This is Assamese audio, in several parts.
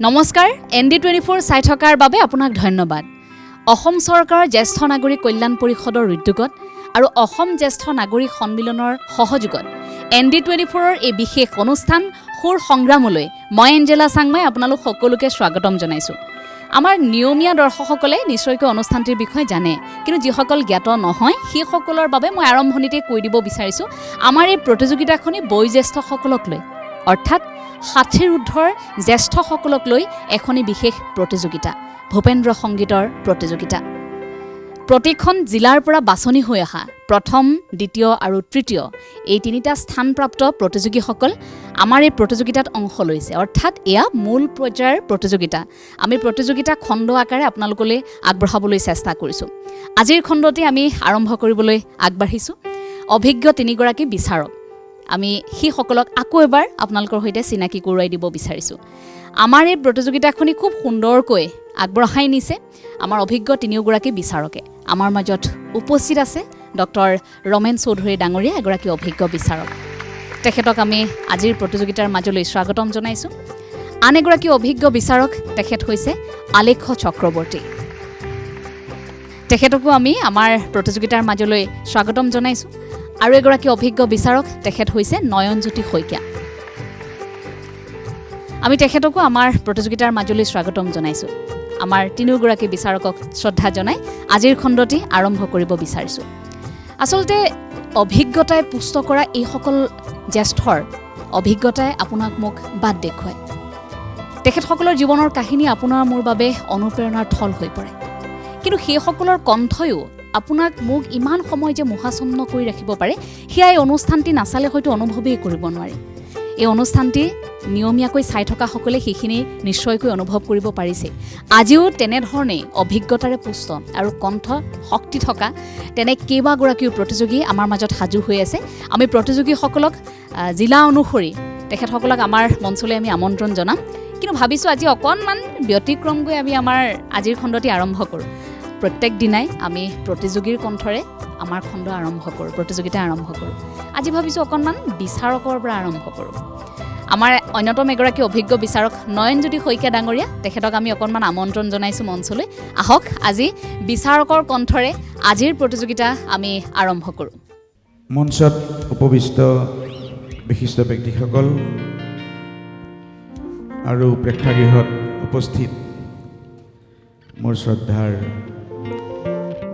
নমস্কাৰ ND24 চাই থকাৰ বাবে আপোনাক ধন্যবাদ। অসম চৰকাৰৰ জ্যেষ্ঠ নাগৰিক কল্যাণ পৰিষদৰ উদ্যোগত আৰু অসম জ্যেষ্ঠ নাগৰিক সন্মিলনৰ সহযোগত ND24ৰ এই বিশেষ অনুষ্ঠান সুৰ সংগ্ৰামলৈ মই এঞ্জেলা চাংমাই আপোনালোক সকলোকে স্বাগতম জনাইছোঁ। আমাৰ নিয়মীয়া দৰ্শকসকলে নিশ্চয়কৈ অনুষ্ঠানটিৰ বিষয়ে জানে, কিন্তু যিসকল জ্ঞাত নহয় সেইসকলৰ বাবে মই আৰম্ভণিতে কৈ দিব বিচাৰিছোঁ, আমাৰ এই প্ৰতিযোগিতাখনি বয়োজ্যেষ্ঠসকলক লৈ অৰ্থাৎ 60ৰ ঊৰ্ধ্বৰ জ্যেষ্ঠসকলক লৈ এখনি বিশেষ প্ৰতিযোগিতা, ভূপেন্দ্ৰ সংগীতৰ প্ৰতিযোগিতা। প্ৰতিখন জিলাৰ পৰা বাছনি হৈ অহা প্ৰথম, দ্বিতীয় আৰু তৃতীয় এই তিনিটা স্থানপ্ৰাপ্ত প্ৰতিযোগীসকল আমাৰ এই প্ৰতিযোগিতাত অংশ লৈছে। অৰ্থাৎ এয়া মূল পৰ্যায়ৰ প্ৰতিযোগিতা। আমি প্ৰতিযোগিতা খণ্ড আকাৰে আপোনালোকলৈ আগবঢ়াবলৈ চেষ্টা কৰিছোঁ। আজিৰ খণ্ডতে আমি আৰম্ভ কৰিবলৈ আগবাঢ়িছোঁ। অভিজ্ঞ তিনিগৰাকী বিচাৰক আমি সেইসকলক আকৌ এবাৰ আপোনালোকৰ সৈতে চিনাকি কৰোৱাই দিব বিচাৰিছোঁ। আমাৰ এই প্ৰতিযোগিতাখনি খুব সুন্দৰকৈ আগবঢ়াই নিছে আমাৰ অভিজ্ঞ তিনিওগৰাকী বিচাৰকে। আমাৰ মাজত উপস্থিত আছে ডক্টৰ ৰমেন চৌধুৰী ডাঙৰীয়া, এগৰাকী অভিজ্ঞ বিচাৰক। তেখেতক আমি আজিৰ প্ৰতিযোগিতাৰ মাজলৈ স্বাগতম জনাইছোঁ। আন এগৰাকী অভিজ্ঞ বিচাৰক, তেখেত হৈছে আলেখ্য চক্ৰৱৰ্তী। তেখেতকো আমি আমাৰ প্ৰতিযোগিতাৰ মাজলৈ স্বাগতম জনাইছোঁ। আৰু এগৰাকী অভিজ্ঞ বিচাৰক, তেখেত হৈছে নয়নজ্যোতি শইকীয়া। আমি তেখেতকো আমাৰ প্ৰতিযোগিতাৰ মাজলৈ স্বাগতম জনাইছোঁ। আমাৰ তিনিওগৰাকী বিচাৰকক শ্ৰদ্ধা জনাই আজিৰ খণ্ডটি আৰম্ভ কৰিব বিচাৰিছোঁ। আচলতে অভিজ্ঞতাই পুষ্ট কৰা এইসকল জ্যেষ্ঠৰ অভিজ্ঞতাই আপোনাক মোক বাট দেখুৱায়। তেখেতসকলৰ জীৱনৰ কাহিনী আপোনাৰ মোৰ বাবে অনুপ্ৰেৰণাৰ থল হৈ পৰে। কিন্তু সেইসকলৰ কণ্ঠয়ো আপোনাক মোক ইমান সময় যে মোহাচন্ন কৰি ৰাখিব পাৰে, সেয়া এই অনুষ্ঠানটি নাচালে হয়তো অনুভৱেই কৰিব নোৱাৰে। এই অনুষ্ঠানটি নিয়মীয়াকৈ চাই থকাসকলে সেইখিনি নিশ্চয়কৈ অনুভৱ কৰিব পাৰিছে। আজিও তেনেধৰণেই অভিজ্ঞতাৰে পুষ্ট আৰু কণ্ঠ শক্তি থকা তেনে কেইবাগৰাকীও প্ৰতিযোগী আমাৰ মাজত সাজু হৈ আছে। আমি প্ৰতিযোগীসকলক জিলা অনুসৰি তেখেতসকলক আমাৰ মঞ্চলৈ আমি আমন্ত্ৰণ জনাম। কিন্তু ভাবিছোঁ আজি অকণমান ব্যতিক্ৰম গৈ আমি আমাৰ আজিৰ খণ্ডটি আৰম্ভ কৰোঁ। প্ৰত্যেক দিনাই আমি প্ৰতিযোগীৰ কণ্ঠৰে আমাৰ খণ্ড আৰম্ভ কৰোঁ, প্ৰতিযোগিতা আৰম্ভ কৰোঁ। আজি ভাবিছোঁ অকণমান বিচাৰকৰ পৰা আৰম্ভ কৰোঁ। আমাৰ অন্যতম এগৰাকী অভিজ্ঞ বিচাৰক নয়নজ্যোতি শইকীয়া ডাঙৰীয়া, তেখেতক আমি অকণমান আমন্ত্ৰণ জনাইছোঁ মঞ্চলৈ। আহক আজি বিচাৰকৰ কণ্ঠৰে আজিৰ প্ৰতিযোগিতা আমি আৰম্ভ কৰোঁ। মঞ্চত উপবিষ্ট বিশিষ্ট ব্যক্তিসকল আৰু প্ৰেক্ষাগৃহত উপস্থিত মোৰ শ্ৰদ্ধাৰ,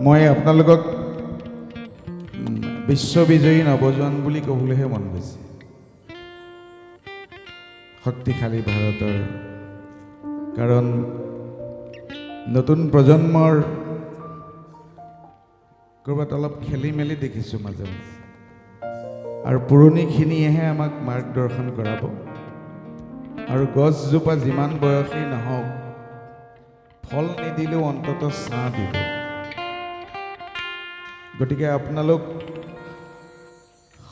মই আপোনালোকক বিশ্ববিজয়ী নৱজোৱান বুলি ক'বলৈহে মন গৈছে। শক্তিশালী ভাৰতৰ, কাৰণ নতুন প্ৰজন্মৰ ক'ৰবাত অলপ খেলি মেলি দেখিছোঁ মাজে মাজে, আৰু পুৰণিখিনিয়েহে আমাক মাৰ্গদৰ্শন কৰাব। আৰু গছজোপা যিমান বয়সেই নহওক, ফল নিদিলেও অন্ততঃ ছাঁ দিব। গতিকে আপোনালোক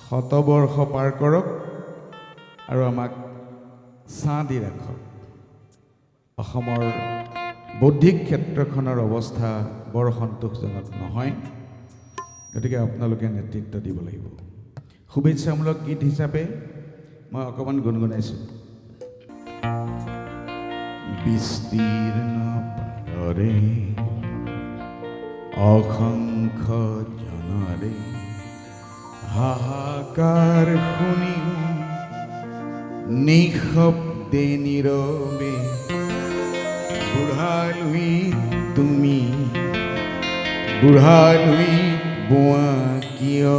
শতবৰ্ষ পাৰ কৰক আৰু আমাক ছাঁ দি ৰাখক। অসমৰ বৌদ্ধিক ক্ষেত্ৰখনৰ অৱস্থা বৰ সন্তোষজনক নহয়, গতিকে আপোনালোকে নেতৃত্ব দিব লাগিব। শুভেচ্ছামূলক গীত হিচাপে মই অকণমান গুণগুণাইছোঁ। বিস্তীৰ্ণ পাৰৰে অসংখ্য জনৰে হাহাকাৰ শুনিও নিঃশব্দে নীৰৱে, বুঢ়ালৈ তুমি বুঢ়ালৈ বোৱা কিয়?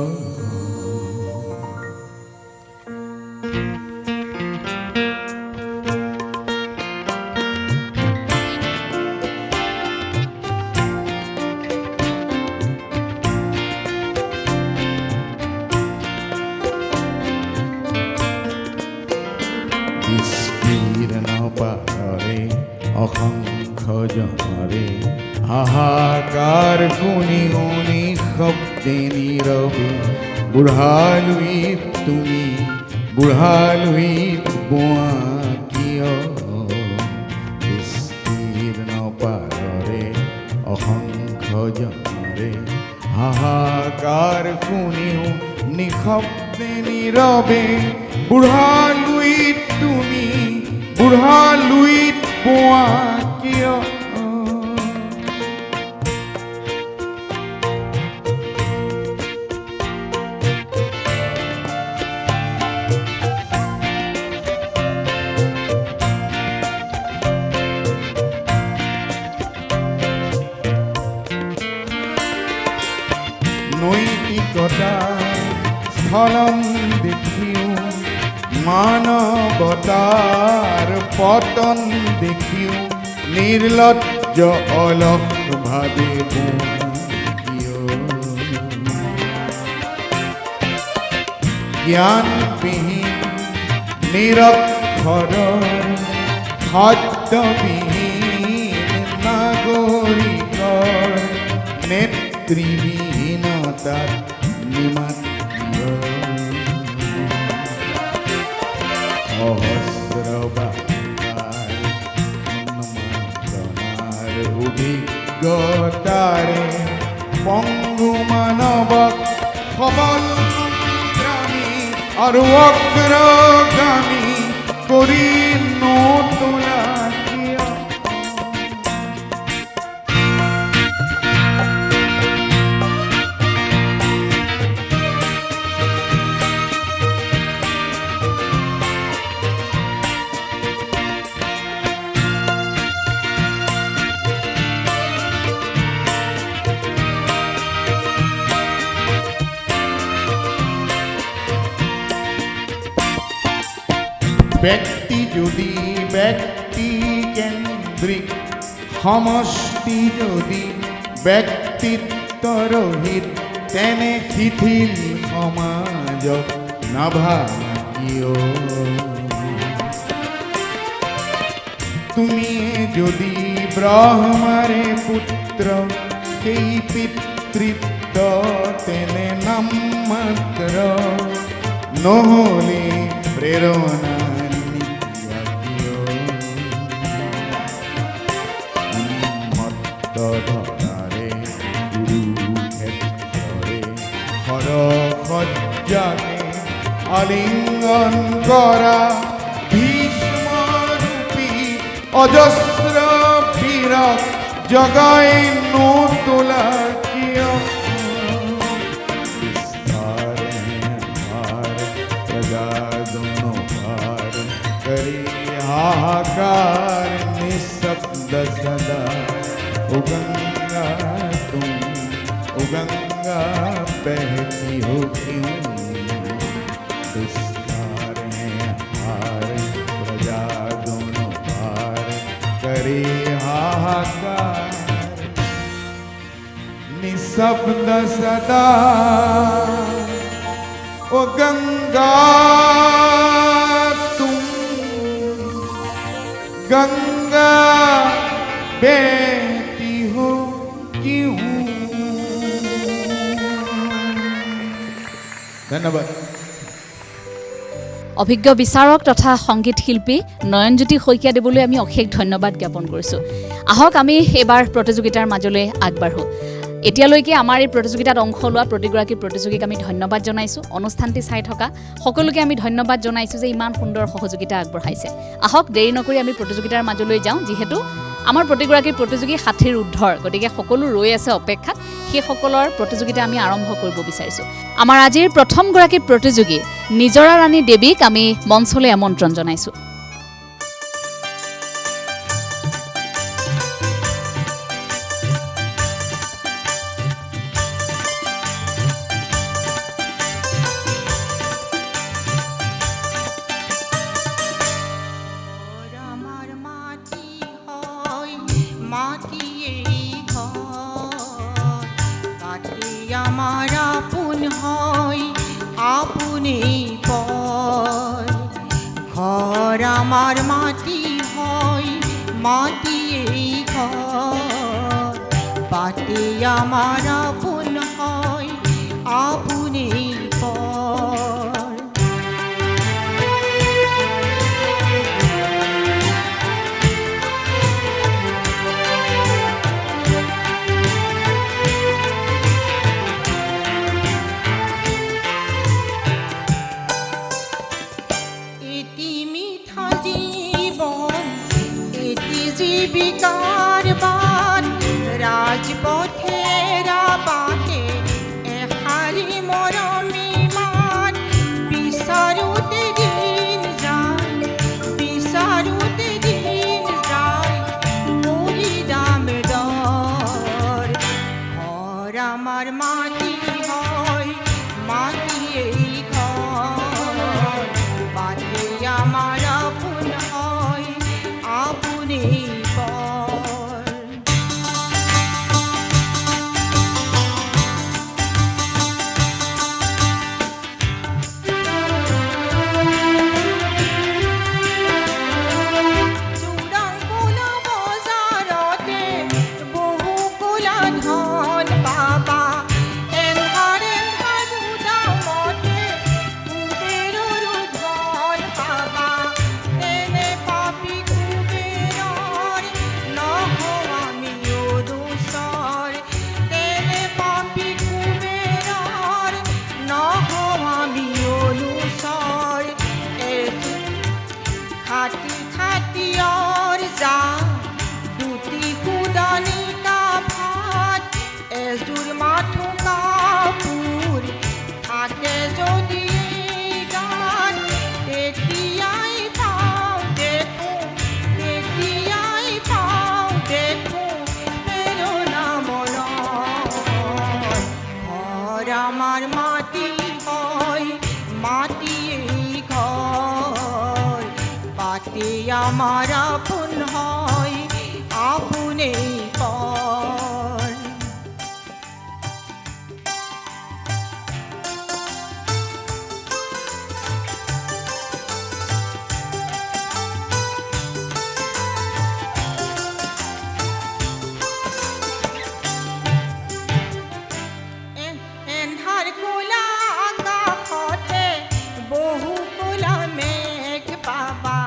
বিস্তীৰ্ণ পাৰৰে অসংখ্য জনৰে হাহাকাৰ শুনিও নিঃশব্দে নীৰৱে, বুঢ়ালৈ তুমি বুঢ়ালৈ বোৱা কিয়? বিস্তীৰ্ণ পাৰৰে অসংখ্য জনৰে হাহাকাৰ শুনিও নিঃশব্দে নীৰৱে, বুঢ়ালৈ তুমি বুঢ়ালৈ পোৱা কিয় নৈতিকতাৰ স্খলন দেখিও মানৱতাৰ পতন দেখিও নিৰ্লজ্জ অলস ভাবে কিয় জ্ঞানবিহীন নিৰক্ষৰ খাদ্যবিহীন নাগৰিকৰ নেতৃবিহীনতাত নিমাত্য সহস্ৰবাৰ উন্মাদনাৰ অভিজ্ঞতাৰে পংগু মানৱক সবল সংগ্ৰামী আৰু অগ্ৰগামী কৰি নতোলা কিয় ব্যক্তি যদি ব্যক্তি কেন্দ্ৰিক সমষ্টি যদি ব্যক্তিত্বৰহিত তেনে শিথিল সমাজক নাভাকিও তুমি যদি ব্ৰহ্মাৰে পুত্ৰ সেই পিতৃত্ব তেনে নাম মাত্ৰ নহলে প্ৰেৰণা ধৰাৰে কুৰুক্ষেত্ৰৰে সৰসজ্জাকে আলিংগন কৰা ভীষ্মৰূপী অজস্ৰ বীৰক জগাই নোতোলা কিয় प्रजादोनोभार करे हाहाकार निःशब्द सदा ओ गंगा बहती हो क्यों विस्तार है हार प्रजा दोनों भार करे हाहाकार निःशब्द सदा ओ गंगा तुम गंगा बहती हो क्यों ধন্যবাদ অভিজ্ঞ বিচাৰক তথা সংগীত শিল্পী নয়নজ্যোতি শইকীয়াদেৱলৈ আমি অশেষ ধন্যবাদ জ্ঞাপন কৰিছোঁ আহক আমি এইবাৰ প্ৰতিযোগিতাৰ মাজলৈ আগবাঢ়ো এতিয়ালৈকে আমাৰ এই প্ৰতিযোগিতাত অংশ লোৱা প্ৰতিগৰাকী প্ৰতিযোগীক আমি ধন্যবাদ জনাইছোঁ অনুষ্ঠানটি চাই থকা সকলোকে আমি ধন্যবাদ জনাইছোঁ যে ইমান সুন্দৰ সহযোগিতা আগবঢ়াইছে আহক দেৰি নকৰি আমি প্ৰতিযোগিতাৰ মাজলৈ যাওঁ যিহেতু আমাৰ প্ৰতিগৰাকী প্ৰতিযোগী 60ৰ ঊৰ্ধৰ গতিকে সকলো ৰৈ আছে অপেক্ষাত সেইসকলৰ প্ৰতিযোগিতা আমি আৰম্ভ কৰিব বিচাৰিছোঁ আমাৰ আজিৰ প্ৰথমগৰাকী প্ৰতিযোগী নিজৰা ৰাণী দেৱীক আমি মঞ্চলৈ আমন্ত্ৰণ জনাইছোঁ আমাৰ মাটি হয় মাটি এই ঘৰ পাতে আমাৰ আপন হয় আপন এই পৰ এটি মিঠা জীবন এটি জীৱিকাৰ বাট ৰাজপথেৰা বাটে এশাৰী মৰমী মাত বিচাৰোঁতে দিন যায় বিচাৰোঁতে দিন যায় বলি দাম দৰ ঘৰ আমাৰ মাটি হয় মাটিয়েই ঘৰ বাটে আমাৰ আপোন হয় আপুনেই পৰ চোৰাংকোলা বজাৰতে বহু কোলা ধন পাবা এন্ধাৰ এন্ধাৰ গুদামতে কুবেৰৰো ধন পাবা তেনে পাপী কুবেৰৰ নহওঁ আমিও দোষৰ তেনে পাপী কুবেৰৰ নহওঁ আমিও দোষৰ খাটি খাটিয়ৰ যা দুটি কুদানিকা ভাত এযোৰ মাথো কাপোৰ থাকে যদি গান তেতিয়াই পাওঁ দেখোঁ তেতিয়াই পাওঁ দেখোঁ প্ৰেৰণা মনত ঘৰ আমাৰ মাটি হয় মাটিয়েই ঘৰ বাটে আমাৰ আপোন হয় আপুনেই পৰ এন্ধাৰ কোলা আকাশতে বহু কোলা মেঘ পাবা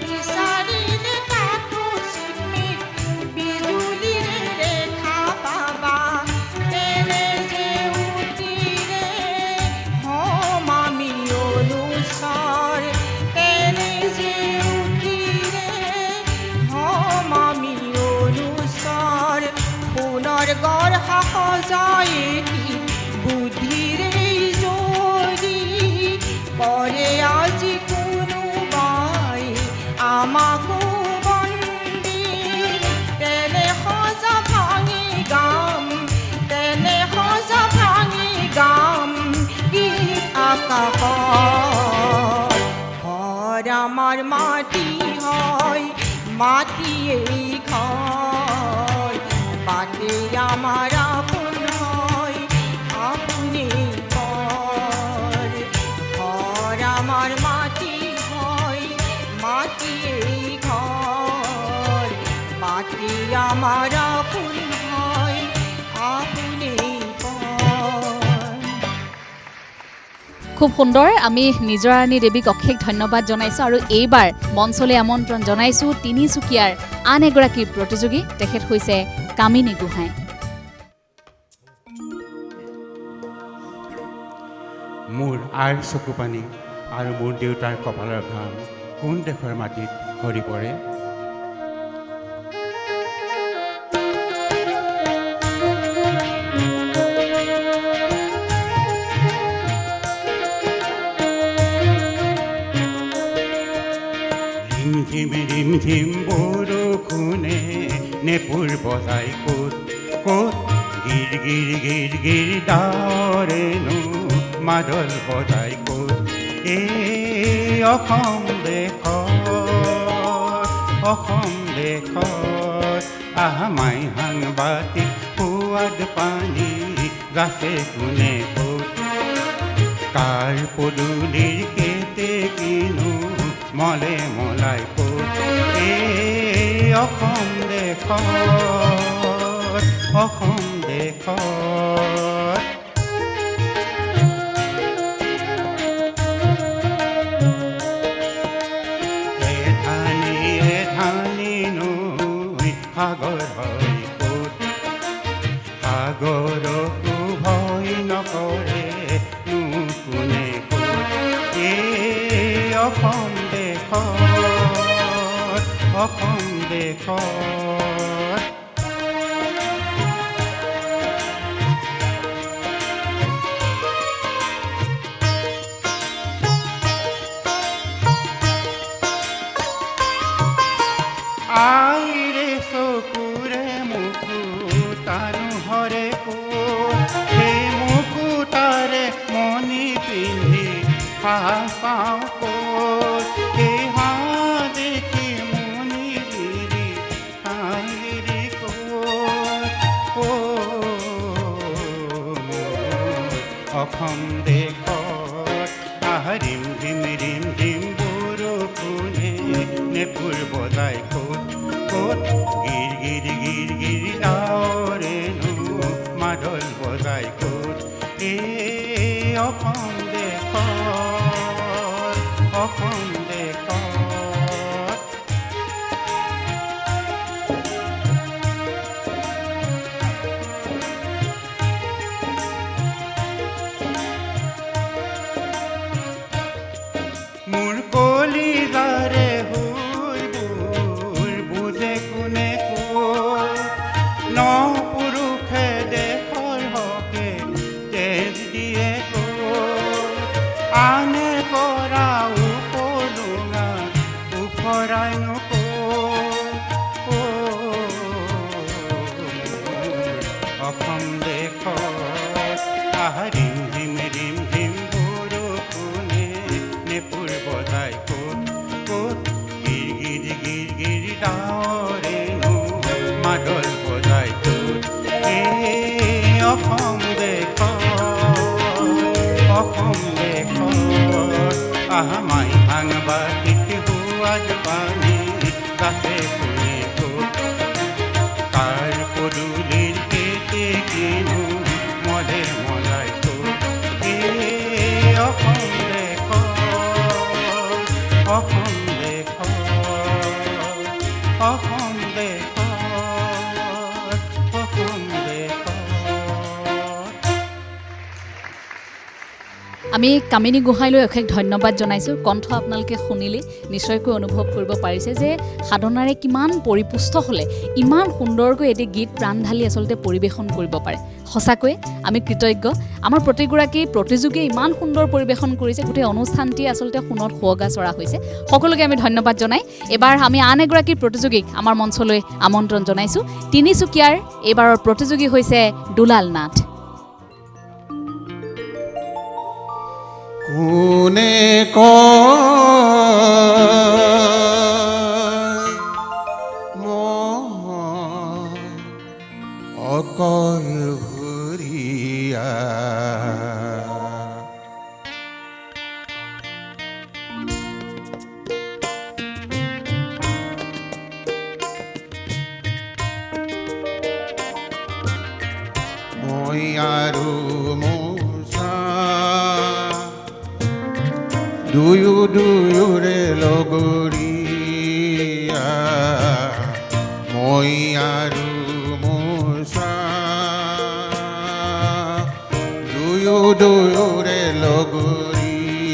বিচাৰিলে তাতো চিকমিক বিজুলীৰে ৰেখা পাবা তেনে যে উটিৰে হম আমি অনুচৰ তেনে যে উটিৰে হম আমি অনুচৰ পুনৰ গঢ়া সজাই এটি বুদ্ধিৰে যদি কৰে আজি কোনোবাই আমাকো বন্দী তেনে সজা ভাঙি গাম তেনে সজা ভাঙি গাম গীত আকাশত ঘৰ আমাৰ মাটি হয় মাটিয়েই ঘৰ বাটে আমাৰ আপোন হয় আপুনেই পৰ ঘৰ আমাৰ মাটি হয় মাটিয়েই ঘৰ বাটে আমাৰ আপোন হয় আপুনেই পৰ খুব সুন্দৰ আমি নিজৰাণী দেৱীক অশেষ ধন্যবাদ জনাইছোঁ আৰু এইবাৰ মঞ্চলৈ আমন্ত্ৰণ জনাইছোঁ তিনিচুকীয়াৰ আন এগৰাকী প্ৰতিযোগী তেখেত হৈছে কামিনী গোহাঁই মোৰ আইৰ চকু পানী আৰু মোৰ দেউতাৰ কপালৰ ঘাম কোন দেশৰ মাটিত সৰি পৰে ৰিম ঝিম বৰষুণে নেপুৰ বজাই ক'ত ক'ত গিৰ গিৰ গিৰ গিৰ ডাৱৰেনো মাদল বজাই ক'ত এই অসম দেশত আহমাই সাংবাদিক সোৱাদ পানী গাছে কোনে ক'ত কাৰ পদূলিৰ কেতে কিনো মলে মলাই ক'ত এই অসম দেশত এধানি নৈ সাগৰ হয় ক'ত সাগৰকো ভয় নকৰে কোনে ক'ত এই অসম দেশ অসম দেশত আইৰে চকুৰে মুকুতানো হৰে কোত সেই মুকুতাৰে মণি পিন্ধি পাওঁ ক'ত সেই দেখি মণি গিৰি আইৰি ক'ত অসম দেশত ৰিম ধিম বৰষুণে নেপুৰ বজাই ক'ত গিৰ গিৰ গিৰ গিৰ ডাৱৰেনো মাদল বজাই ক'ত অসম দেশত অসম দেশত মোৰ কলিজাৰে হুৰ বুজে কোনে ক'ত ন পুৰুষে দেশৰ হকে তেজ দিয়ে ক'ত আনে কৰা উপলুঙা উফৰাই নক'ত অসম দেশত ৰিম ঝিম বৰষুণে নেপুৰ বজাই ক'ত গিৰ গিৰ ডাৱৰেনো মাদল বজাই ক'ত অসম দেশত মাই ভাঙবা হোৱাত পানী কাষে কোনে ক'ত কাৰ পদূলিৰ কেতে কিনো মলে মলাই ক'ত অসম দেশত অসম দেশত অসম দেশত অসম দেশত আমি কামিনী গোহাঁইলৈ অশেষ ধন্যবাদ জনাইছোঁ। কণ্ঠ আপোনালোকে শুনিলে নিশ্চয়কৈ অনুভৱ কৰিব পাৰিছে যে সাধনাৰে কিমান পৰিপুষ্ট হ'লে ইমান সুন্দৰকৈ এটি গীত প্ৰাণ ঢালি আচলতে পৰিৱেশন কৰিব পাৰে। সঁচাকৈ আমি কৃতজ্ঞ। আমাৰ প্ৰতিগৰাকী প্ৰতিযোগীয়ে ইমান সুন্দৰ পৰিৱেশন কৰিছে, গোটেই অনুষ্ঠানটি আচলতে সোণত সুৱগা চৰা হৈছে। সকলোকে আমি ধন্যবাদ জনাই এবাৰ আমি আন এগৰাকী প্ৰতিযোগীক আমাৰ মঞ্চলৈ আমন্ত্ৰণ জনাইছোঁ। তিনিচুকীয়াৰ এইবাৰৰ প্ৰতিযোগী হৈছে দুলাল নাথ। কোনে কয় মই অকলশৰীয়া মই আৰু দুয়োৰে লগৰীয়া মই আৰু মোচা দুয়োৰে লগৰীয়া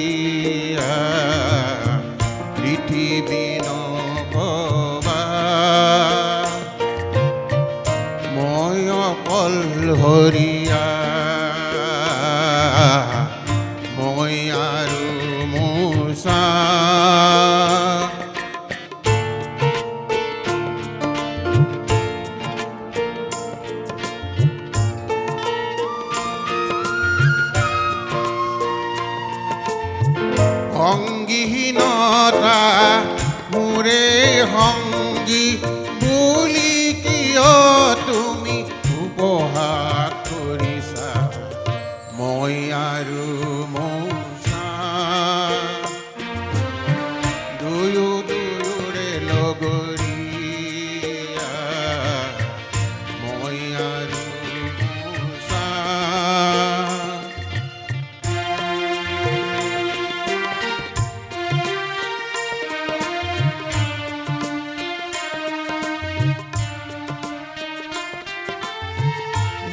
পৃথিৱী নভবা মই অকলশৰীয়া মই আৰু মোচা সংগীহীনতা মোৰে সংগী বুলি কিয় তুমি উপহাস কৰিছা মই আৰু মোচা দুয়োৰে লগৰীয়া মই আৰু মোচা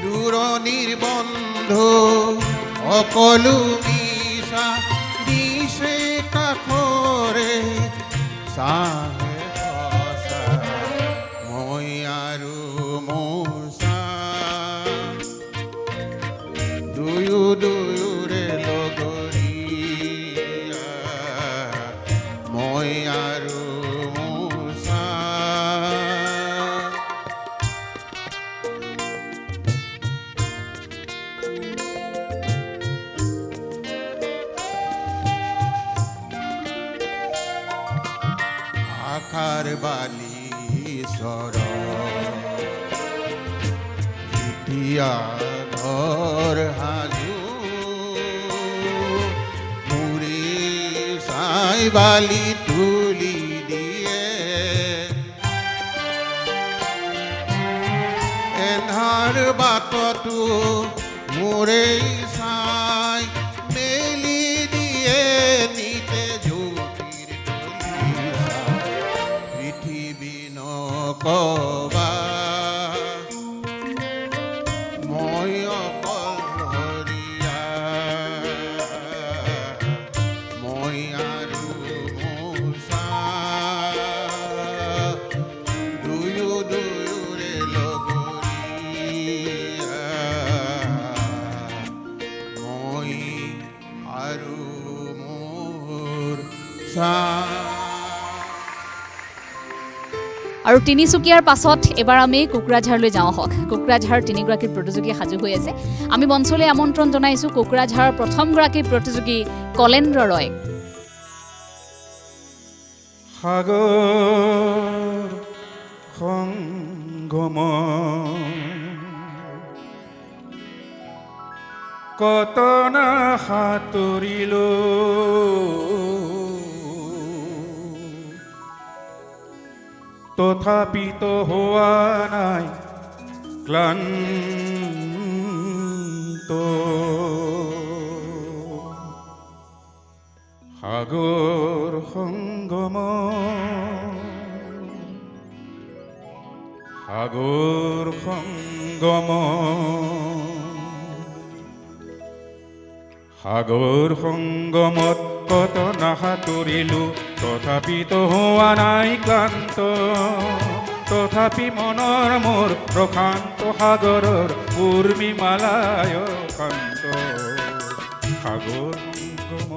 দূৰণিৰ বন্ধু সকলো মিছা দিছে কাষৰে চাহে সঁচা মই আৰু মোৰ চাহ দুয়োৰে লগৰীয়া মই আৰু মোৰ চাহ আশাৰ বালি চৰ এতিয়া ঘৰ সাজু মুৰি চাই বালি তুলি দিয়ে এন্ধাৰ বাটতো মোৰে চাই মেলি দিয়ে নিতে জ্যোতিৰ তুলি চাই পৃথিৱী নকবা মই অকলশৰীয়া মই আৰু মোৰ চাহ দুয়োৰে লগৰীয়া মই আৰু মোৰ চাহ আৰু তিনিচুকীয়াৰ পাছত এবাৰ আমি কোকৰাঝাৰলৈ যাওঁ হওক কোকৰাঝাৰৰ তিনিগৰাকী প্ৰতিযোগী সাজু হৈ আছে আমি মঞ্চলৈ আমন্ত্ৰণ জনাইছোঁ কোকৰাঝাৰৰ প্ৰথমগৰাকী প্ৰতিযোগী কলেন্দ্ৰ ৰয় সাগৰ সংগম কত না সাঁতুৰিলো তথাপিতো হোৱা নাই ক্লান্ত সাগৰ সংগম সাগৰ সংগম সাগৰ সংগমত কত না সাঁতুৰিলো তথাপিতো হোৱা নাই ক্লান্ত তথাপি মনৰ মোৰ প্ৰশান্ত সাগৰৰ উৰ্মিমালায় কান্ত সাগৰ সংগম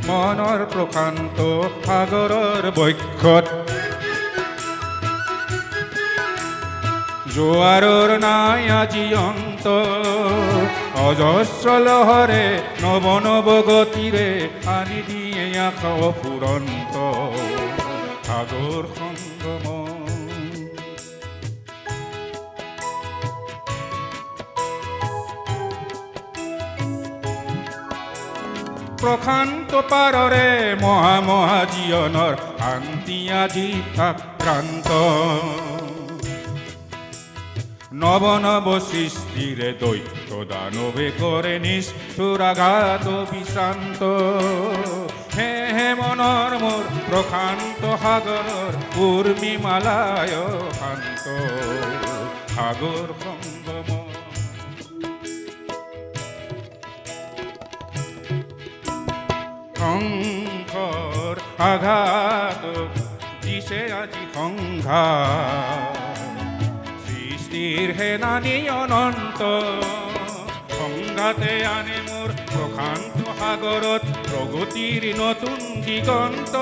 মনৰ প্ৰশান্ত সাগৰৰ বক্ষত জোৱাৰৰ নাই আজি অন্ত অজস্ৰ লহৰে নৱ নৱ গতিৰে আনি দিয়ে আশ ফুৰন্ত সাগৰ সংগম প্ৰশান্ত পাৰৰে মহা মহা জীৱনৰ শান্তি আজি আক্ৰান্ত নৱ নৱ সৃষ্টিৰে দৈত্য দানৱে কৰে নিষ্ঠুৰাঘাত বিশান্ত হে হে মনৰ মোৰ প্ৰশান্ত সাগৰৰ উৰ্মিমালায় শান্ত সাগৰ সংগম সংকৰ আঘাত দিছে আজি সংঘাত সৃষ্টিৰ সেনানী অনন্ত সংঘাতে আনে মোৰ প্ৰশান্ত সাগৰত প্ৰগতিৰ নতুন দিগন্ত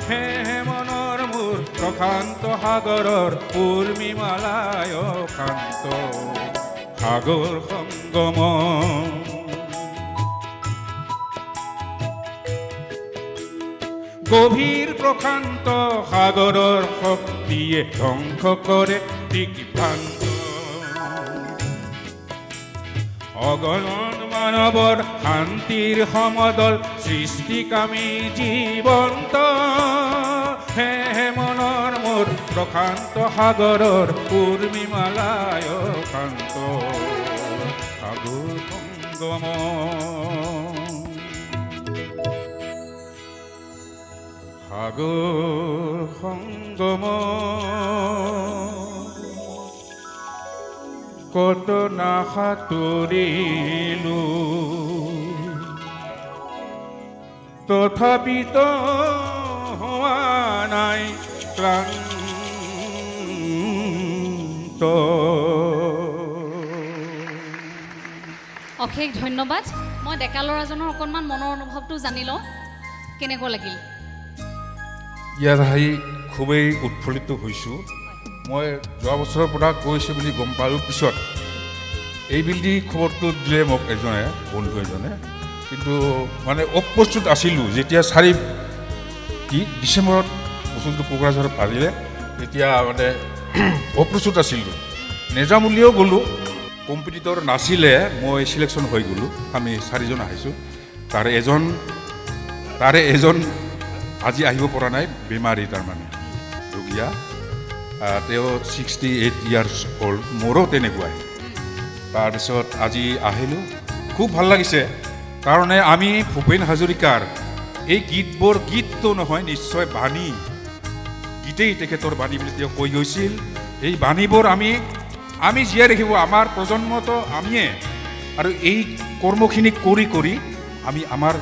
হে হে মনৰ মোৰ প্ৰশান্ত সাগৰৰ উৰ্মিমালায় শান্ত সাগৰ সংগম গভীৰ প্ৰশান্ত সাগৰৰ শক্তিয়ে ধ্বংস কৰে দিগভ্ৰান্ত অগণন মানৱৰ শান্তিৰ সমদল সৃষ্টিকামী জীৱন্ত হে হে মনৰ মোৰ প্ৰশান্ত সাগৰৰ উৰ্মিমালায় শান্ত সাগৰ সংগম সাগৰ সংগম কত না সাঁতুৰিলো তথাপিতো হোৱা নাই ক্লান্ত। অশেষ ধন্যবাদ। মই ডেকা ল'ৰাজনৰ অকণমান মনৰ অনুভৱটো জানি লওঁ, কেনেকুৱা লাগিল? ইয়াত আহি খুবেই উৎফুল্লিত হৈছোঁ। মই যোৱা বছৰৰ পৰা কৈছোঁ বুলি গম পালোঁ পিছত এই বুলি খবৰটো দিলে মোক এজনে, বন্ধু এজনে, কিন্তু মানে অপ্ৰস্তুত আছিলোঁ। যেতিয়া ডিচেম্বৰত বস্তুটো কোকৰাঝাৰত পাৰিলে তেতিয়া মানে অপ্ৰস্তুত আছিলোঁ। নেযাম বুলিও গ'লোঁ, কম্পিটিটৰ নাছিলে, মই চিলেকশ্যন হৈ গ'লোঁ। আমি 4জন আহিছোঁ, তাৰে এজন আজি আহিব পৰা নাই, বেমাৰী তাৰমানে ৰোগীয়া। তেওঁ 68 ইয়াৰ্ছ অল্ড, মোৰো তেনেকুৱাই। তাৰপিছত আজি আহিলোঁ, খুব ভাল লাগিছে। কাৰণে আমি ভূপেন হাজৰিকাৰ এই গীতবোৰ, গীতটো নহয় নিশ্চয় বাণী, গীতেই তেখেতৰ বাণী বুলি তেওঁ কৈ গৈছিল। এই বাণীবোৰ আমি জীয়াই ৰাখিব, আমাৰ প্ৰজন্মটো আমিয়ে, আৰু এই কৰ্মখিনি কৰি কৰি আমি আমাৰ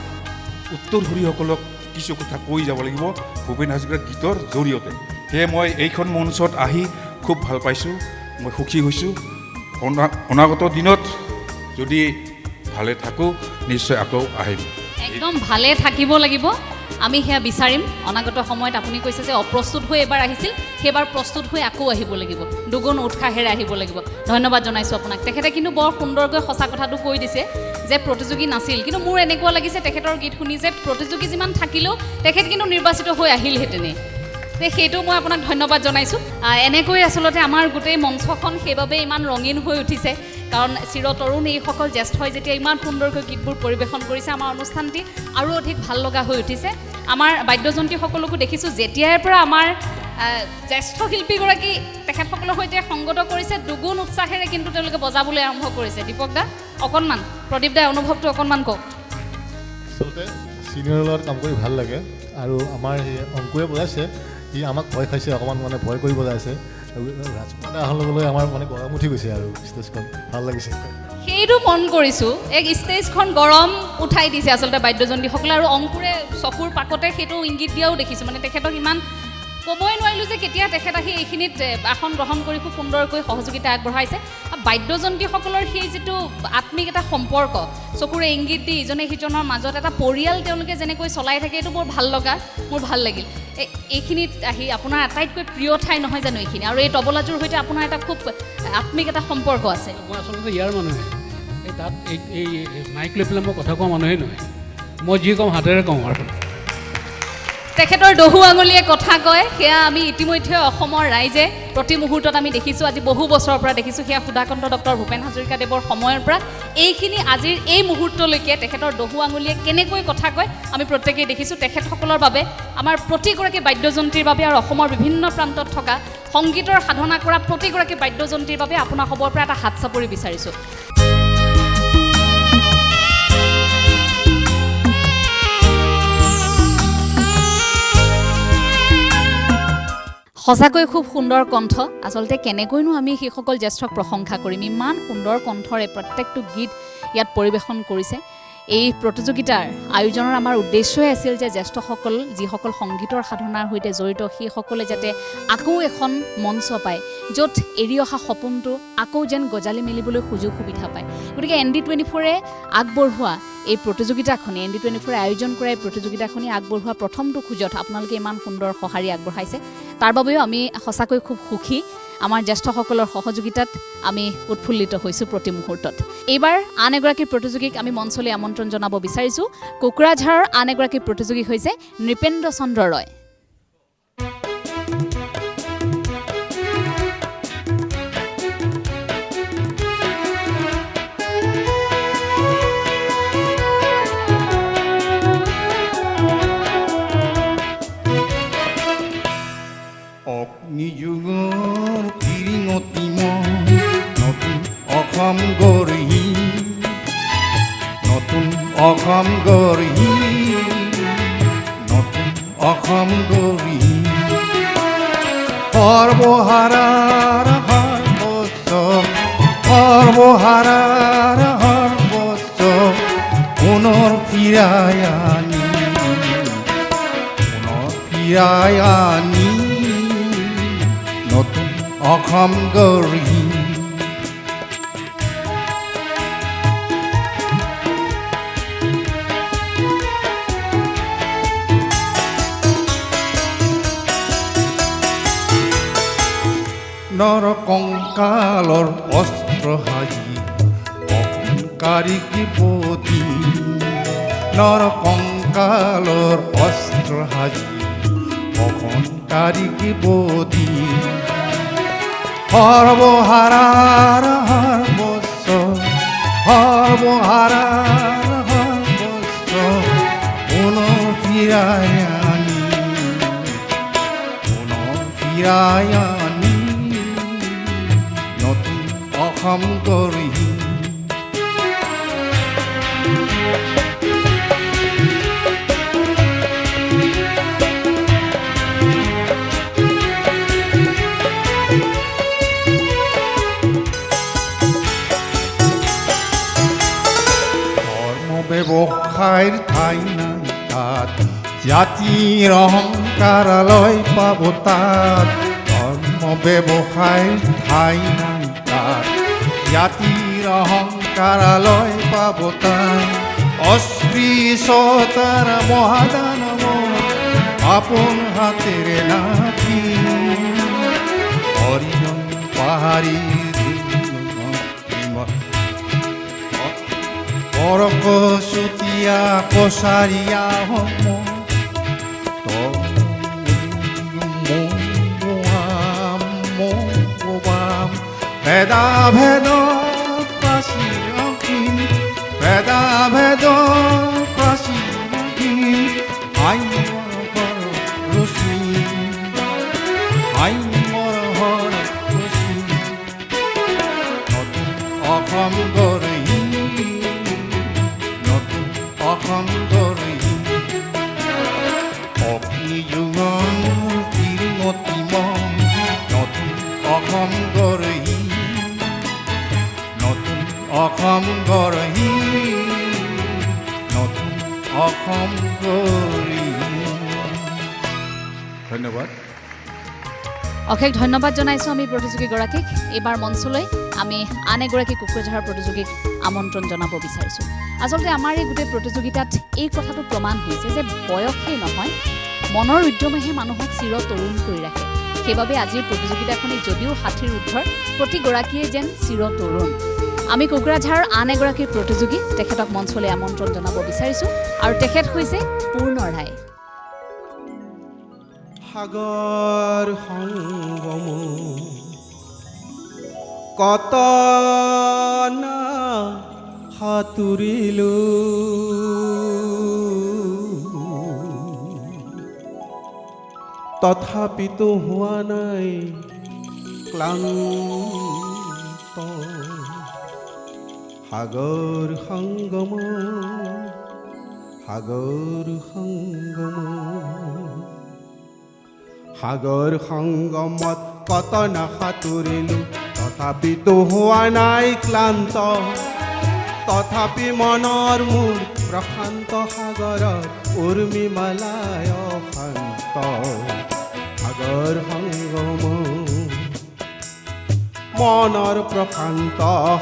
উত্তৰসূৰীসকলক কিছু কথা কৈ যাব লাগিব ভূপেন হাজৰিকাৰ গীতৰ জৰিয়তে। সেয়ে মই এইখন মঞ্চত আহি খুব ভাল পাইছোঁ, মই সুখী হৈছোঁ। অনাগত দিনত যদি ভালে থাকোঁ নিশ্চয় আকৌ আহিম। একদম ভালে থাকিব লাগিব, আমি সেয়া বিচাৰিম। অনাগত সময়ত আপুনি কৈছে যে অপ্ৰস্তুত হৈ এবাৰ আহিছিল, সেইবাৰ প্ৰস্তুত হৈ আকৌ আহিব লাগিব, দুগুণ উৎসাহেৰে আহিব লাগিব। ধন্যবাদ জনাইছোঁ আপোনাক। তেখেতে কিন্তু বৰ সুন্দৰকৈ সঁচা কথাটো কৈ দিছে যে প্ৰতিযোগী নাছিল, কিন্তু মোৰ এনেকুৱা লাগিছে তেখেতৰ গীত শুনি যে প্ৰতিযোগী যিমান থাকিলেও তেখেত কিন্তু নিৰ্বাচিত হৈ আহিলহেঁতেনে। সেইটো মই আপোনাক ধন্যবাদ জনাইছোঁ। এনেকৈ আচলতে আমাৰ গোটেই মঞ্চখন সেইবাবে ইমান ৰঙীন হৈ উঠিছে, কাৰণ চিৰতৰুণ এইসকল জ্যেষ্ঠই যেতিয়া ইমান সুন্দৰকৈ গীতবোৰ পৰিৱেশন কৰিছে, আমাৰ অনুষ্ঠানটি আৰু অধিক ভাল লগা হৈ উঠিছে। আমাৰ বাদ্যযন্ত্ৰীসকলকো দেখিছোঁ, যেতিয়াৰ পৰা আমাৰ জ্যেষ্ঠ শিল্পীগৰাকী তেখেতসকলৰ সৈতে সংগত কৰিছে, দুগুণ উৎসাহেৰে কিন্তু তেওঁলোকে বজাবলৈ আৰম্ভ কৰিছে। দীপক দা অকণমান, প্ৰদীপ দাই অনুভৱটো অকণমান কওক। আচলতে ছিনিয়ৰৰ লগত কাম কৰি ভাল লাগে, আৰু আমাৰ সেই অংকুৰে বজাইছে, সি আমাক ভয় খাইছে অকণমান, মানে ভয় কৰি বজাইছে। ৰাজকুমাৰ দা অহাৰ লগে লগে আমাৰ মানে গৰম উঠি গৈছে আৰু ষ্টেজখন ভাল লাগিছে। সেইটো মন কৰিছোঁ, এক ষ্টেজখন গৰম উঠাই দিছে আচলতে বাদ্যযন্ত্ৰীসকলে, আৰু অংকুৰে চকুৰ পাকতে সেইটো ইংগিত দিয়াও দেখিছোঁ। মানে তেখেতক ইমান ক'বই নোৱাৰিলোঁ যে কেতিয়া তেখেত আহি এইখিনিত আসন গ্ৰহণ কৰি খুব সুন্দৰকৈ সহযোগিতা আগবঢ়াইছে। বাদ্যযন্ত্ৰীসকলৰ সেই যিটো আত্মিক এটা সম্পৰ্ক, চকুৰে ইংগিত দি ইজনে সিজনৰ মাজত এটা পৰিয়াল তেওঁলোকে যেনেকৈ চলাই থাকে, এইটো বৰ ভাল লগা, মোৰ ভাল লাগিল। এইখিনিত আহি আপোনাৰ আটাইতকৈ প্ৰিয় ঠাই নহয় জানো এইখিনি, আৰু এই তবলাযোৰ সৈতে আপোনাৰ এটা খুব আত্মিক এটা সম্পৰ্ক আছে। মই আচলতে ইয়াৰ মানুহে, এই তাত এই মাইক লৈ পেলাই মই কথা কোৱা মানুহেই নহয়, মই যি কওঁ হাতেৰে কওঁ আৰু। তেখেতৰ দহু আঙুলিয়ে কথা কয়, সেয়া আমি ইতিমধ্যে অসমৰ ৰাইজে প্ৰতি মুহূৰ্তত আমি দেখিছোঁ, আজি বহু বছৰৰ পৰা দেখিছোঁ। সেয়া সুধাকন্ত ডক্টৰ ভূপেন হাজৰিকাদেৱৰ সময়ৰ পৰা এইখিনি আজিৰ এই মুহূৰ্তলৈকে তেখেতৰ দহু আঙুলিয়ে কেনেকৈ কথা কয় আমি প্ৰত্যেকেই দেখিছোঁ। তেখেতসকলৰ বাবে, আমাৰ প্ৰতিগৰাকী বাদ্যযন্ত্ৰীৰ বাবে, আৰু অসমৰ বিভিন্ন প্ৰান্তত থকা সংগীতৰ সাধনা কৰা প্ৰতিগৰাকী বাদ্যযন্ত্ৰীৰ বাবে আপোনাৰ খবৰ পৰা এটা হাত চাপৰি বিচাৰিছোঁ। সঁচাকৈ খুব সুন্দৰ কণ্ঠ। আচলতে কেনেকৈনো আমি সেইসকল জ্যেষ্ঠক প্ৰশংসা কৰিম, ইমান সুন্দৰ কণ্ঠৰে প্ৰত্যেকটো গীত ইয়াত পৰিৱেশন কৰিছে। এই প্ৰতিযোগিতাৰ আয়োজনৰ আমাৰ উদ্দেশ্যই আছিল যে জ্যেষ্ঠসকল, যিসকল সংগীতৰ সাধনাৰ সৈতে জড়িত, সেইসকলে যাতে আকৌ এখন মঞ্চ পায়, য'ত এৰি অহা সপোনটো আকৌ যেন গজালি মেলিবলৈ সুযোগ সুবিধা পায়। গতিকে ND24 আগবঢ়োৱা এই প্ৰতিযোগিতাখনি, ND24 আয়োজন কৰা এই প্ৰতিযোগিতাখনি আগবঢ়োৱা প্ৰথমটো খোজত আপোনালোকে ইমান সুন্দৰ সঁহাৰি আগবঢ়াইছে, তাৰ বাবেও আমি সঁচাকৈ খুব সুখী। আমাৰ জ্যেষ্ঠসকলৰ সহযোগিতাত আমি উৎফুল্লিত হৈছোঁ প্ৰতি মুহূৰ্তত। এইবাৰ আন এগৰাকী প্ৰতিযোগীক আমি মঞ্চলৈ আমন্ত্ৰণ জনাব বিচাৰিছোঁ। কোকৰাঝাৰৰ আন এগৰাকী প্ৰতিযোগী হৈছে নৃপেন্দ্ৰ চন্দ্ৰ ৰয়। অগ্নিযুগৰ পিৰিঙতি মই নতুন অসম গঢ়ি, নতুন অসম গঢ়ি, নতুন অসম গঢ়ি, সৰ্বহাৰাৰ সৰ্বোচ্চ, সৰ্বহাৰাৰ সৰ্বোচ্চ পুনৰ ফিৰাই আনি ফিৰাই আনি নতুন অসম গঢ়ি নৰকংকালৰ অস্ত্ৰ সাজি অহংকাৰিক বধি নৰকংকালৰ অস্ত্ৰ সাজি অহংকাৰিক বধি সৰ্বহাৰাৰ সৰ্বস্ব সৰ্বহাৰাৰ সৰ্বস্ব পুনৰ ফিৰাই আনি পুনৰ ফিৰাই আনি নতুন অসম গঢ়ি ব্যৱসায়ৰ ঠাই নাই তাত জাতিৰ অহংকাৰলৈ পাব তাত ধৰ্ম ব্যৱসায়ৰ ঠাই নাই তাত জাতিৰ অহংকাৰলৈ পাব তাত অস্পৃশ্যতাৰ মহাদানৱ আপোন হাতেৰে নাথি হৰিজন পাহাৰী পৰকচুতীয়া কছাৰীয়া ভেদাভেদ প্ৰাচীন ভেদাভেদ প্ৰাচীন আইনৰ ৰচী আইনৰ ৰচী নতুন অসম গঢ়ি অসম গঢ়ি অগ্নি যুগৰ তিৰুমতিম নতুন অসম গঢ়ি নতুন অসম গঢ়ি নতুন অসম গঢ়ি ধন্যবাদ অশেষ ধন্যবাদ জনাইছোঁ আমি প্ৰতিযোগীগৰাকীক এইবাৰ মঞ্চলৈ আমি আন এগৰাকী কোকৰাঝাৰৰ প্ৰতিযোগীক আমন্ত্ৰণ জনাব বিচাৰিছোঁ আচলতে আমাৰ এই গোটেই প্ৰতিযোগিতাত এই কথাটো প্ৰমাণ হৈছে যে বয়সেই নহয় মনৰ উদ্যমেহে মানুহক চিৰ তৰুণ কৰি ৰাখে সেইবাবে আজিৰ প্ৰতিযোগিতাখনি যদিও 60ৰ ঊৰ্ধৰ প্ৰতিগৰাকীয়ে যেন চিৰ তৰুণ আমি কোকৰাঝাৰৰ আন এগৰাকী প্ৰতিযোগী তেখেতক মঞ্চলৈ আমন্ত্ৰণ জনাব বিচাৰিছোঁ আৰু তেখেত হৈছে পূৰ্ণ ৰায় সাগৰ সংগম কত না সাঁতুৰিলো তথাপিতো হোৱা নাই ক্লান্ত সাগৰ সংগম সাগৰ সংগম সাগৰ সংগমত কত না সাঁতুৰিলো তথাপিতো হোৱা নাই ক্লান্ত তথাপি মনৰ মোৰ প্ৰশান্ত সাগৰত উৰ্মিমালাই শান্ত সাগৰ সংগম মনৰ প্ৰশান্ত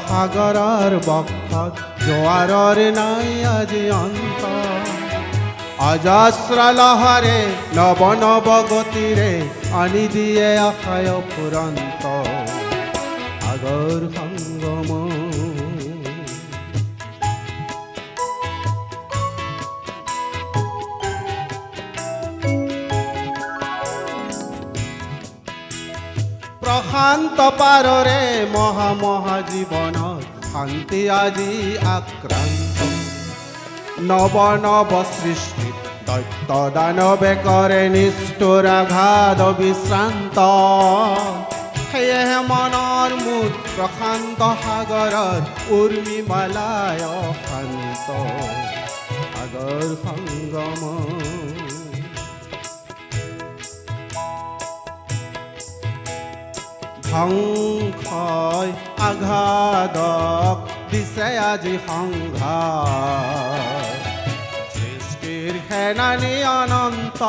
সাগৰৰ বক্ষত জোৱাৰৰ নাই আজি অন্ত অজস্ৰ লহৰে নৱ নৱ গতিৰে আনি দিয়ে আশায় ফুৰন্ত সাগৰ সংগম প্ৰশান্ত পাৰৰে মহা মহা জীৱনত শান্তি আজি আক্ৰান্ত নৱ নৱ সৃষ্টি দৈত্য দানৱে কৰে নিষ্ঠুৰ আঘাত বিশ্ৰান্ত সেয়েহে মনৰ মোৰ প্ৰশান্ত সাগৰত উৰ্মিমালাই শান্ত সাগৰ সংগম ধ্বংসই আঘাতক দিছে আজি সংঘাত সৃষ্টিৰ সেনানী অনন্ত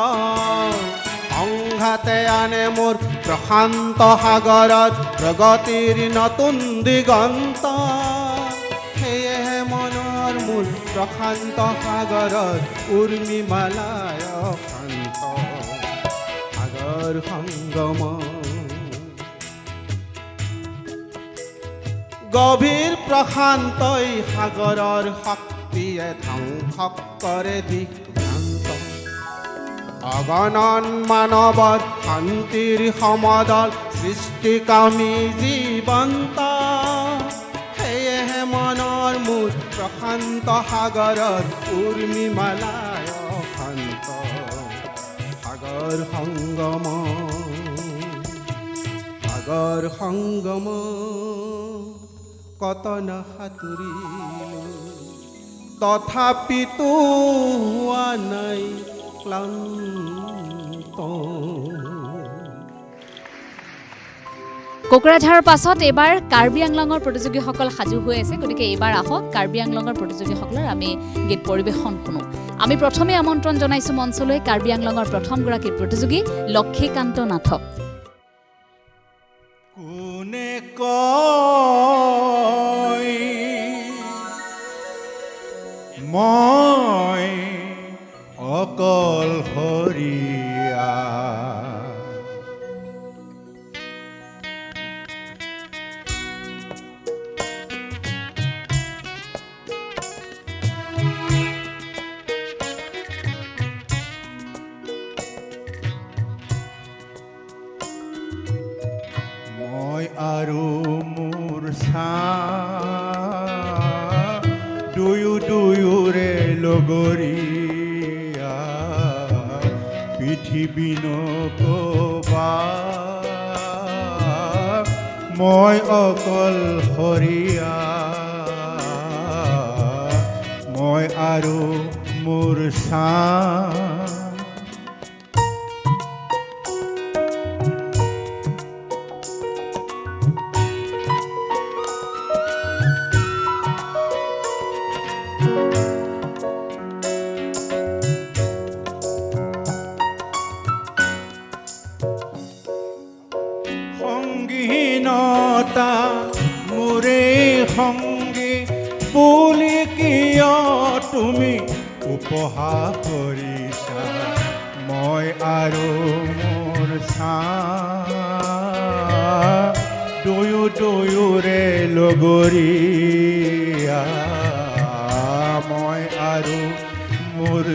সংঘাতে আনে মোৰ প্ৰশান্ত সাগৰত প্ৰগতিৰ নতুন দিগন্ত সেয়েহে মনৰ মোৰ প্ৰশান্ত সাগৰত উৰ্মিমালায় শান্ত সাগৰ সংগম গভীৰ প্ৰশান্তই সাগৰৰ শক্তিয়ে ধ্বংস কৰে দিগ্ভ্ৰান্ত অগণন মানৱৰ শান্তিৰ সমদল সৃষ্টিকামী জীৱন্ত সেয়েহে মনৰ মোৰ প্ৰশান্ত সাগৰত উৰ্মিমালায় শান্ত সাগৰ সংগম কত না সাঁতুৰিলো তথাপিতো হোৱা নাই ক্লান্ত কোকৰাঝাৰৰ পাছত এইবাৰ কাৰ্বি আংলঙৰ প্ৰতিযোগীসকল সাজু হৈ আছে গতিকে এইবাৰ আহক কাৰ্বি আংলঙৰ প্ৰতিযোগীসকলৰ আমি গীত পৰিৱেশন শুনো আমি প্ৰথমে আমন্ত্ৰণ জনাইছো মঞ্চলৈ কাৰ্বি আংলঙৰ প্ৰথমগৰাকী প্ৰতিযোগী লক্ষীকান্ত নাথক কোনে কয় মই অকলশৰীয়া মই আৰু মোৰ দুয়োৰে লগৰীয়া পৃথিৱী নকবা মই অকলশৰীয়া মই আৰু মোৰ সংগীনতা মোৰে সংগী বুলি কিয় তুমি উপহাস কৰিছা মই আৰু মোৰ দুয়োৰে লগৰীয়া মই আৰু মোৰ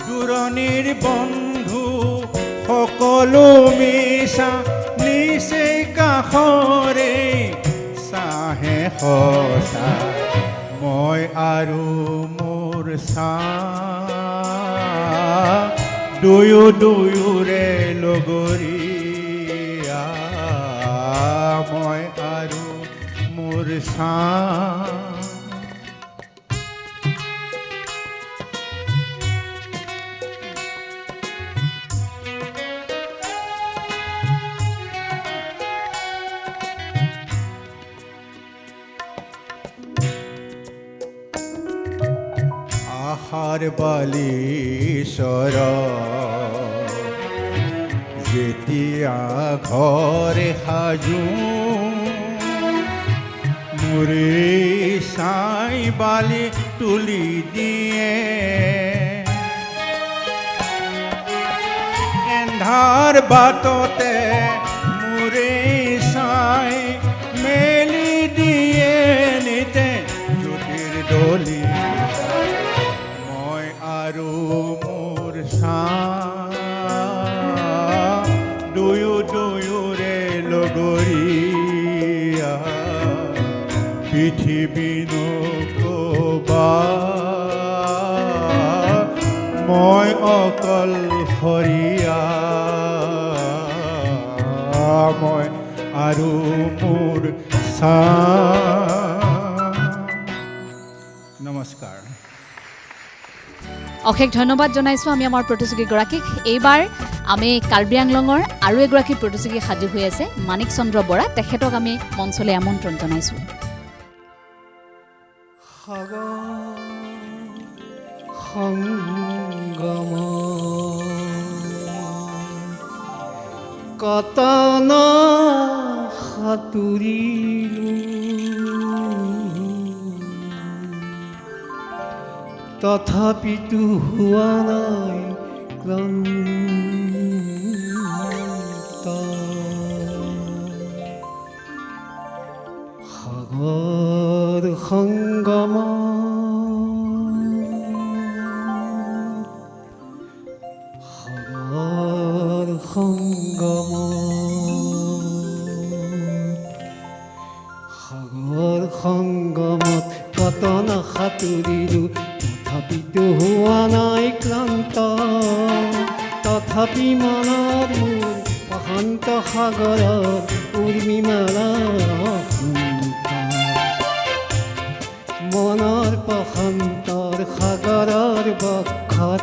দূৰণিৰ বন্ধু সকলো মিছা নিচেই কাষৰে চাহে সঁচা মই আৰু মোৰ দুয়োৰে লগৰীয়া মই আৰু মোৰ আশাৰ বালিচৰ যেতিয়া ঘৰে সাজো মোৰে চাই বালি তুলি দিয়ে এন্ধাৰ বাটতে মোৰে চাই মেলি দিয়ে নিতে জ্যোতিৰ দলি মই আৰু মোৰ দুয়োৰে লগৰীয়া পৃথিৱী নকবা মই অকলশৰীয়া মই আৰু মোৰ নমস্কাৰ অশেষ ধন্যবাদ জনাইছোঁ আমি আমাৰ প্ৰতিযোগীগৰাকীক। এইবাৰ আমি কাৰ্বি আংলঙৰ আৰু এগৰাকী প্ৰতিযোগী সাজু হৈ আছে মাণিক চন্দ্ৰ বৰা, তেখেতক আমি মঞ্চলৈ আমন্ত্ৰণ জনাইছোঁ। সংগম কতন সাঁতুৰিলো তথাপিতো হোৱা নাই ক্লান্ত সাগৰ সংগম সাগৰ সংগম সাগৰ সংগমত কতন সাঁতুৰিলো তথাপিতো হোৱা নাই ক্লান্ত তথাপি মনত মোৰ প্ৰশান্ত সাগৰত উৰ্মিমালাৰ মনৰ প্ৰশান্তৰ সাগৰৰ বক্ষত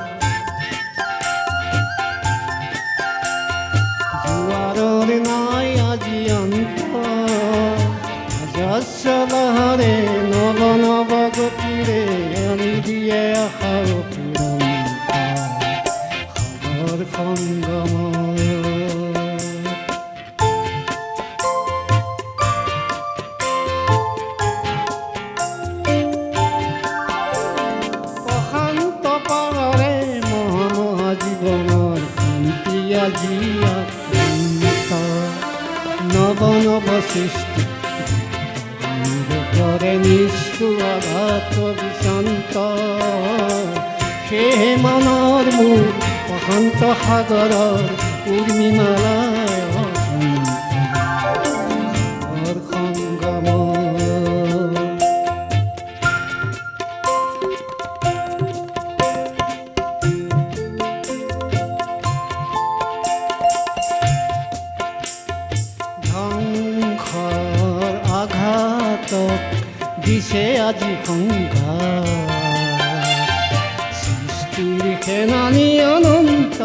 জোৱাৰৰ নাই আজি অন্ত অজস্ৰ লহৰে নৱ নৱ গতিৰে আনি দিয়ে আশাৰ পুৰন্ত সাগৰ সংগম প্ৰশান্ত পাৰৰে মহা জীৱনৰ শান্তি আজি আক্ৰান্ত নৱ নৱ সৃষ্টি কৰে নিষ্ঠুৰ আঘাত বিশান্ত সেয়ে মনৰ মোৰ প্ৰশান্ত সাগৰৰ উৰ্মিমালায় সাগৰ সংগম ধ্বংসৰ আঘাতক দিছে আজি সংঘাত সৃষ্টিৰ সেনানী অনন্ত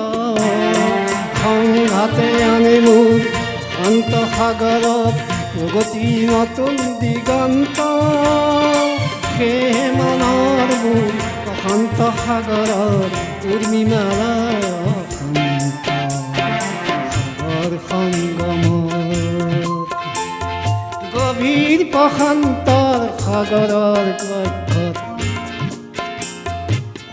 সংঘাতে আনে মোৰ শান্ত সাগৰত প্ৰগতি নতুন দিগন্ত সেয়ে মনৰ মোৰ প্ৰশান্ত সাগৰত উৰ্মিমালাৰ সাগৰ সংগম গভীৰ প্ৰশান্তৰ সাগৰৰ গৰ্ভত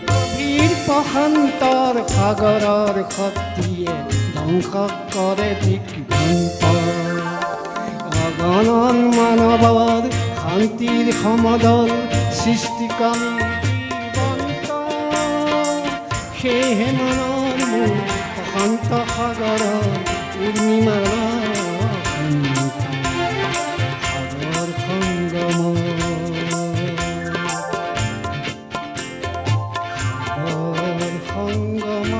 গভীৰ প্ৰশান্তৰ সাগৰৰ শক্তিয়ে ধ্বংস কৰে দিগন্ত অগণন মানৱৰ শান্তিৰ সমদল সৃষ্টিকামী জীৱন্ত সেয়েহে মনৰ মোৰ প্ৰশান্ত সাগৰৰ উৰ্মিমালাৰ সাগৰ সংগম সাগৰ সংগম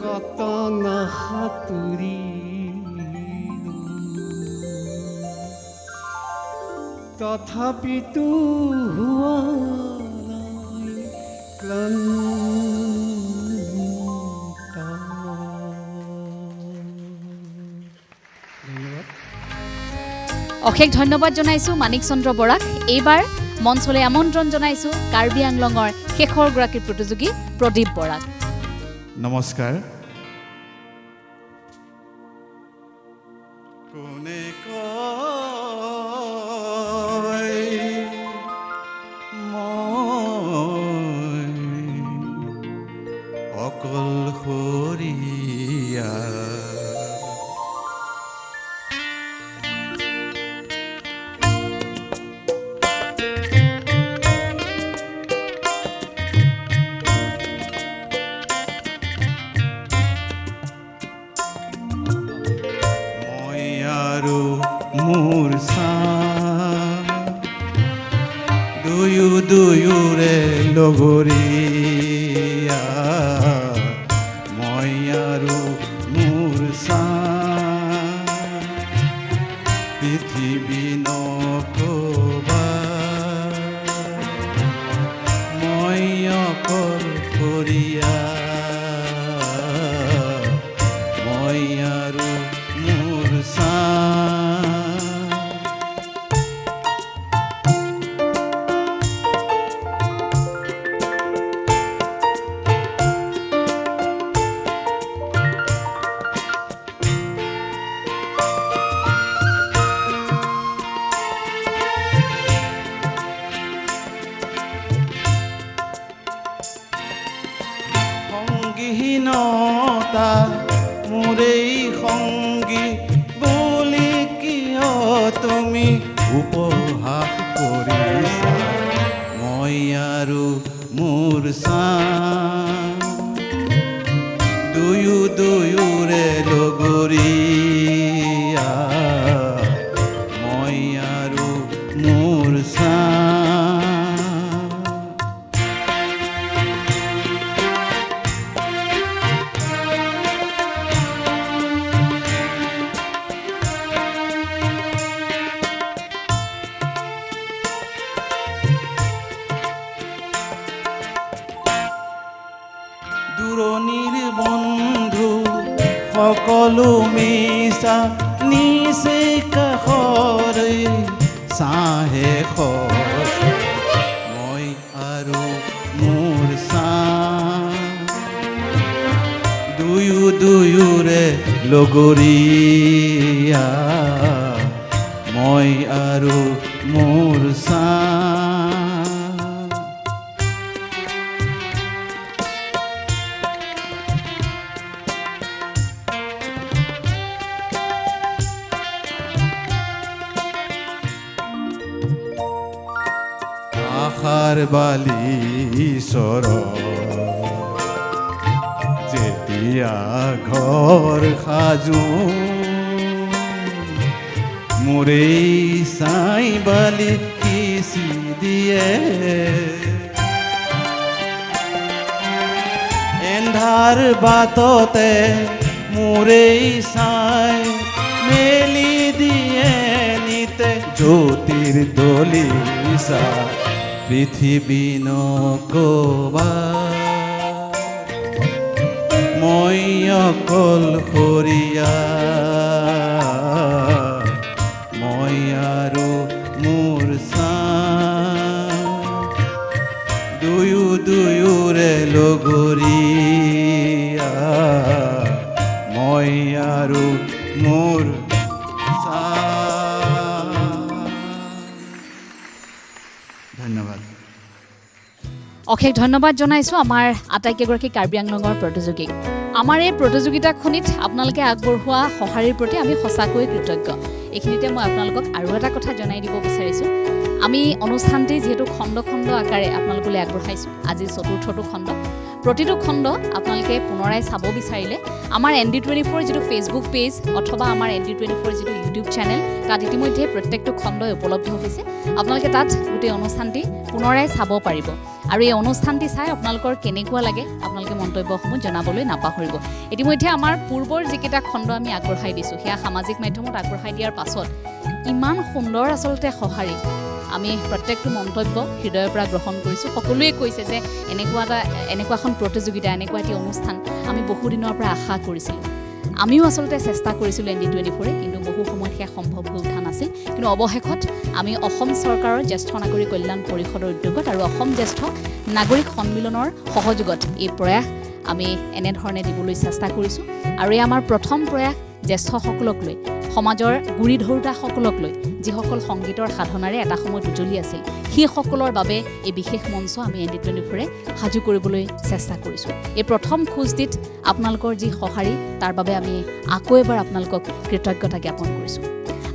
কতন সাঁতুৰিলো তথাপিতো হোৱা নাই ক্লান্ত। অশেষ ধন্যবাদ জনাইছোঁ মাণিক চন্দ্ৰ বৰাক। এইবাৰ মঞ্চলৈ আমন্ত্ৰণ জনাইছোঁ কাৰ্বি আংলঙৰ শেষৰগৰাকী প্ৰতিযোগী প্ৰদীপ বৰাক। নমস্কাৰ। কোনে কয় মই অকলশৰীয়া মোৰ দুয়োৰে লগৰীয়া মই আৰু মোৰ পৃথিৱী নকবা ছাঁ সংগীহীনতা মোৰেই সংগী বুলি কিয় তুমি উপহাস কৰিছা মই আৰু মোৰ ছাঁ দুয়োৰে লগৰীয়া মই আৰু মোৰ ছাঁ দূৰণিৰ বন্ধু সকলো মিছা নিচে কাষৰে ছাঁহে সঁচ মই আৰু মোৰ ছাঁ দুয়োৰে লগৰীয়া মই আৰু মোৰ ছাঁ আশাৰ বালি চৰ যেতিয়া ঘৰ সাজো মোৰেই ছাই বালি সিঁচি দিয়ে এন্ধাৰ বাটতে মোৰেই ছাই মেলি দিয়ে নিতে জ্যোতিৰ দলিচা পৃথিৱী নকবা মই অকলশৰীয়া মই আৰু মোৰ ছাঁ দুয়োৰে লগৰীয়া মই আৰু মোৰ ধন্যবাদ অশেষ ধন্যবাদ জনাইছোঁ আমাৰ আটাইকেইগৰাকী কাৰ্বি আংলঙৰ প্ৰতিযোগীক আমাৰ এই প্ৰতিযোগিতাখনিত আপোনালোকে আগবঢ়োৱা সঁহাৰিৰ প্ৰতি আমি সঁচাকৈ কৃতজ্ঞ এইখিনিতে মই আপোনালোকক আৰু এটা কথা জনাই দিব বিচাৰিছোঁ আমি অনুষ্ঠানটি যিহেতু খণ্ড খণ্ড আকাৰে আপোনালোকলৈ আগবঢ়াইছোঁ আজি ৪ৰ্থটো খণ্ড প্ৰতিটো খণ্ড আপোনালোকে পুনৰাই চাব বিচাৰিলে আমাৰ ND24 যিটো ফেচবুক পেজ অথবা আমাৰ ND24 যিটো ইউটিউব চেনেল তাত ইতিমধ্যে প্ৰত্যেকটো খণ্ডই উপলব্ধ হৈছে আপোনালোকে তাত গোটেই অনুষ্ঠানটি পুনৰাই চাব পাৰিব আৰু এই অনুষ্ঠানটি চাই আপোনালোকৰ কেনেকুৱা লাগে আপোনালোকে মন্তব্যসমূহ জনাবলৈ নাপাহৰিব ইতিমধ্যে আমাৰ পূৰ্বৰ যিকেইটা খণ্ড আমি আগবঢ়াই দিছোঁ সেয়া সামাজিক মাধ্যমত আগবঢ়াই দিয়াৰ পাছত ইমান সুন্দৰ আচলতে সঁহাৰি আমি প্ৰত্যেকটো মন্তব্য হৃদয়ৰ পৰা গ্ৰহণ কৰিছোঁ সকলোৱে কৈছে যে এনেকুৱা এখন প্ৰতিযোগিতা এনেকুৱা এটি অনুষ্ঠান আমি বহুদিনৰ পৰা আশা কৰিছিলোঁ আমিও আচলতে চেষ্টা কৰিছিলোঁ ND24 কিন্তু বহু সময়ত সেয়া সম্ভৱ হৈ উঠা নাছিল কিন্তু অৱশেষত আমি অসম চৰকাৰৰ জ্যেষ্ঠ নাগৰিক কল্যাণ পৰিষদৰ উদ্যোগত আৰু অসম জ্যেষ্ঠ নাগৰিক সন্মিলনৰ সহযোগত এই প্ৰয়াস আমি এনেধৰণে দিবলৈ চেষ্টা কৰিছোঁ আৰু এই আমাৰ প্ৰথম প্ৰয়াস জ্যেষ্ঠসকলক লৈ সমাজৰ গুৰি ধৰোঁতাসকলক লৈ যিসকল সংগীতৰ সাধনাৰে এটা সময়ত উজ্জ্বলি আছিল সেইসকলৰ বাবে এই বিশেষ মঞ্চ আমি ND24 সাজু কৰিবলৈ চেষ্টা কৰিছোঁ এই প্ৰথম খোজটিত আপোনালোকৰ যি সঁহাৰি তাৰ বাবে আমি আকৌ এবাৰ আপোনালোকক কৃতজ্ঞতা জ্ঞাপন কৰিছোঁ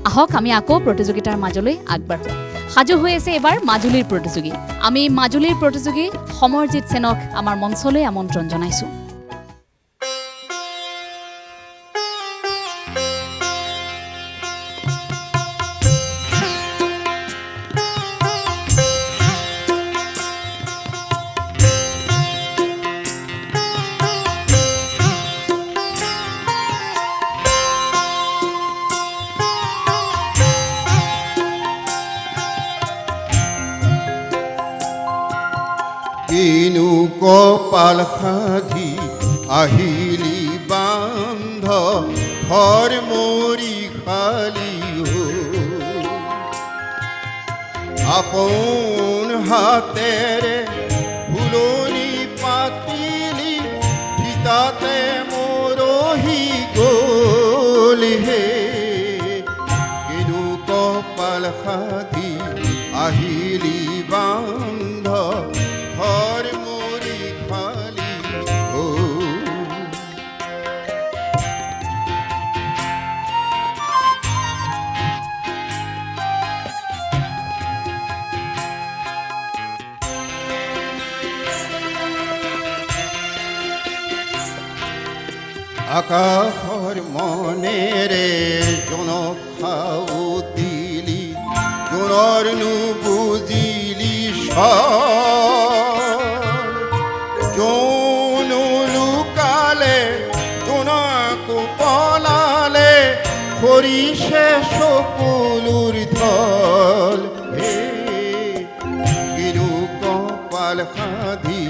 আহক আমি আকৌ প্ৰতিযোগিতাৰ মাজলৈ আগবাঢ়োঁ সাজু হৈ আছে এবাৰ মাজুলীৰ প্ৰতিযোগী আমি মাজুলীৰ প্ৰতিযোগী সমৰজিৎ সেনক আমাৰ মঞ্চলৈ আমন্ত্ৰণ জনাইছোঁ কিনো কপাল সাধি আহিলি বান্ধ ঘৰ মৰি খালি আপোন হাতেৰে ফুলনি পাতিলি থিতাতে মৰহি গ'ল হে কিনো কপাল সাধি আহিলি বান্ধ ঘৰ মৰি খালি আকাশৰ মনেৰে জনক খাউতিলি জনৰ নুবুজিলি জন লুকালে জনকো পলালে সৰিছে চকুলোৰ ধল হে কিনো কপাল সাধি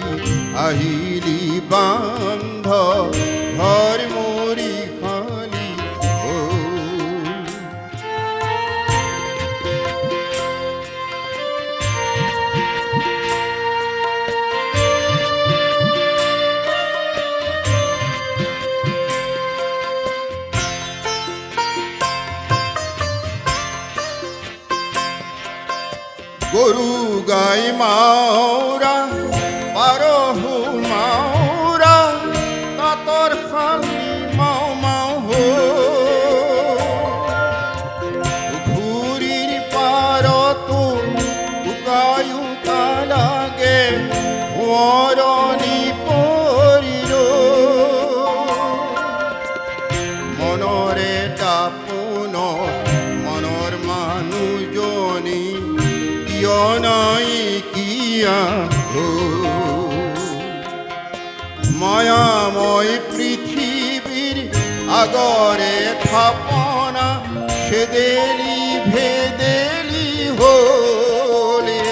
আহিলি বান্ধ ঘৰ মৰি খালি গৰু গাই মাওৰা পাৰহু মাওৰা তাঁতৰ শালি মাও মাও হো ঘূৰিৰ পাৰতো উকায়ো লাগে সোঁৱৰণি পৰিল মনৰে দাপোন মনৰ মানুহজনী কিয় নাই কিয়া মায়াময় পৃথিবীর আগরে থাপনা সেদেলি ভেদেলি হলে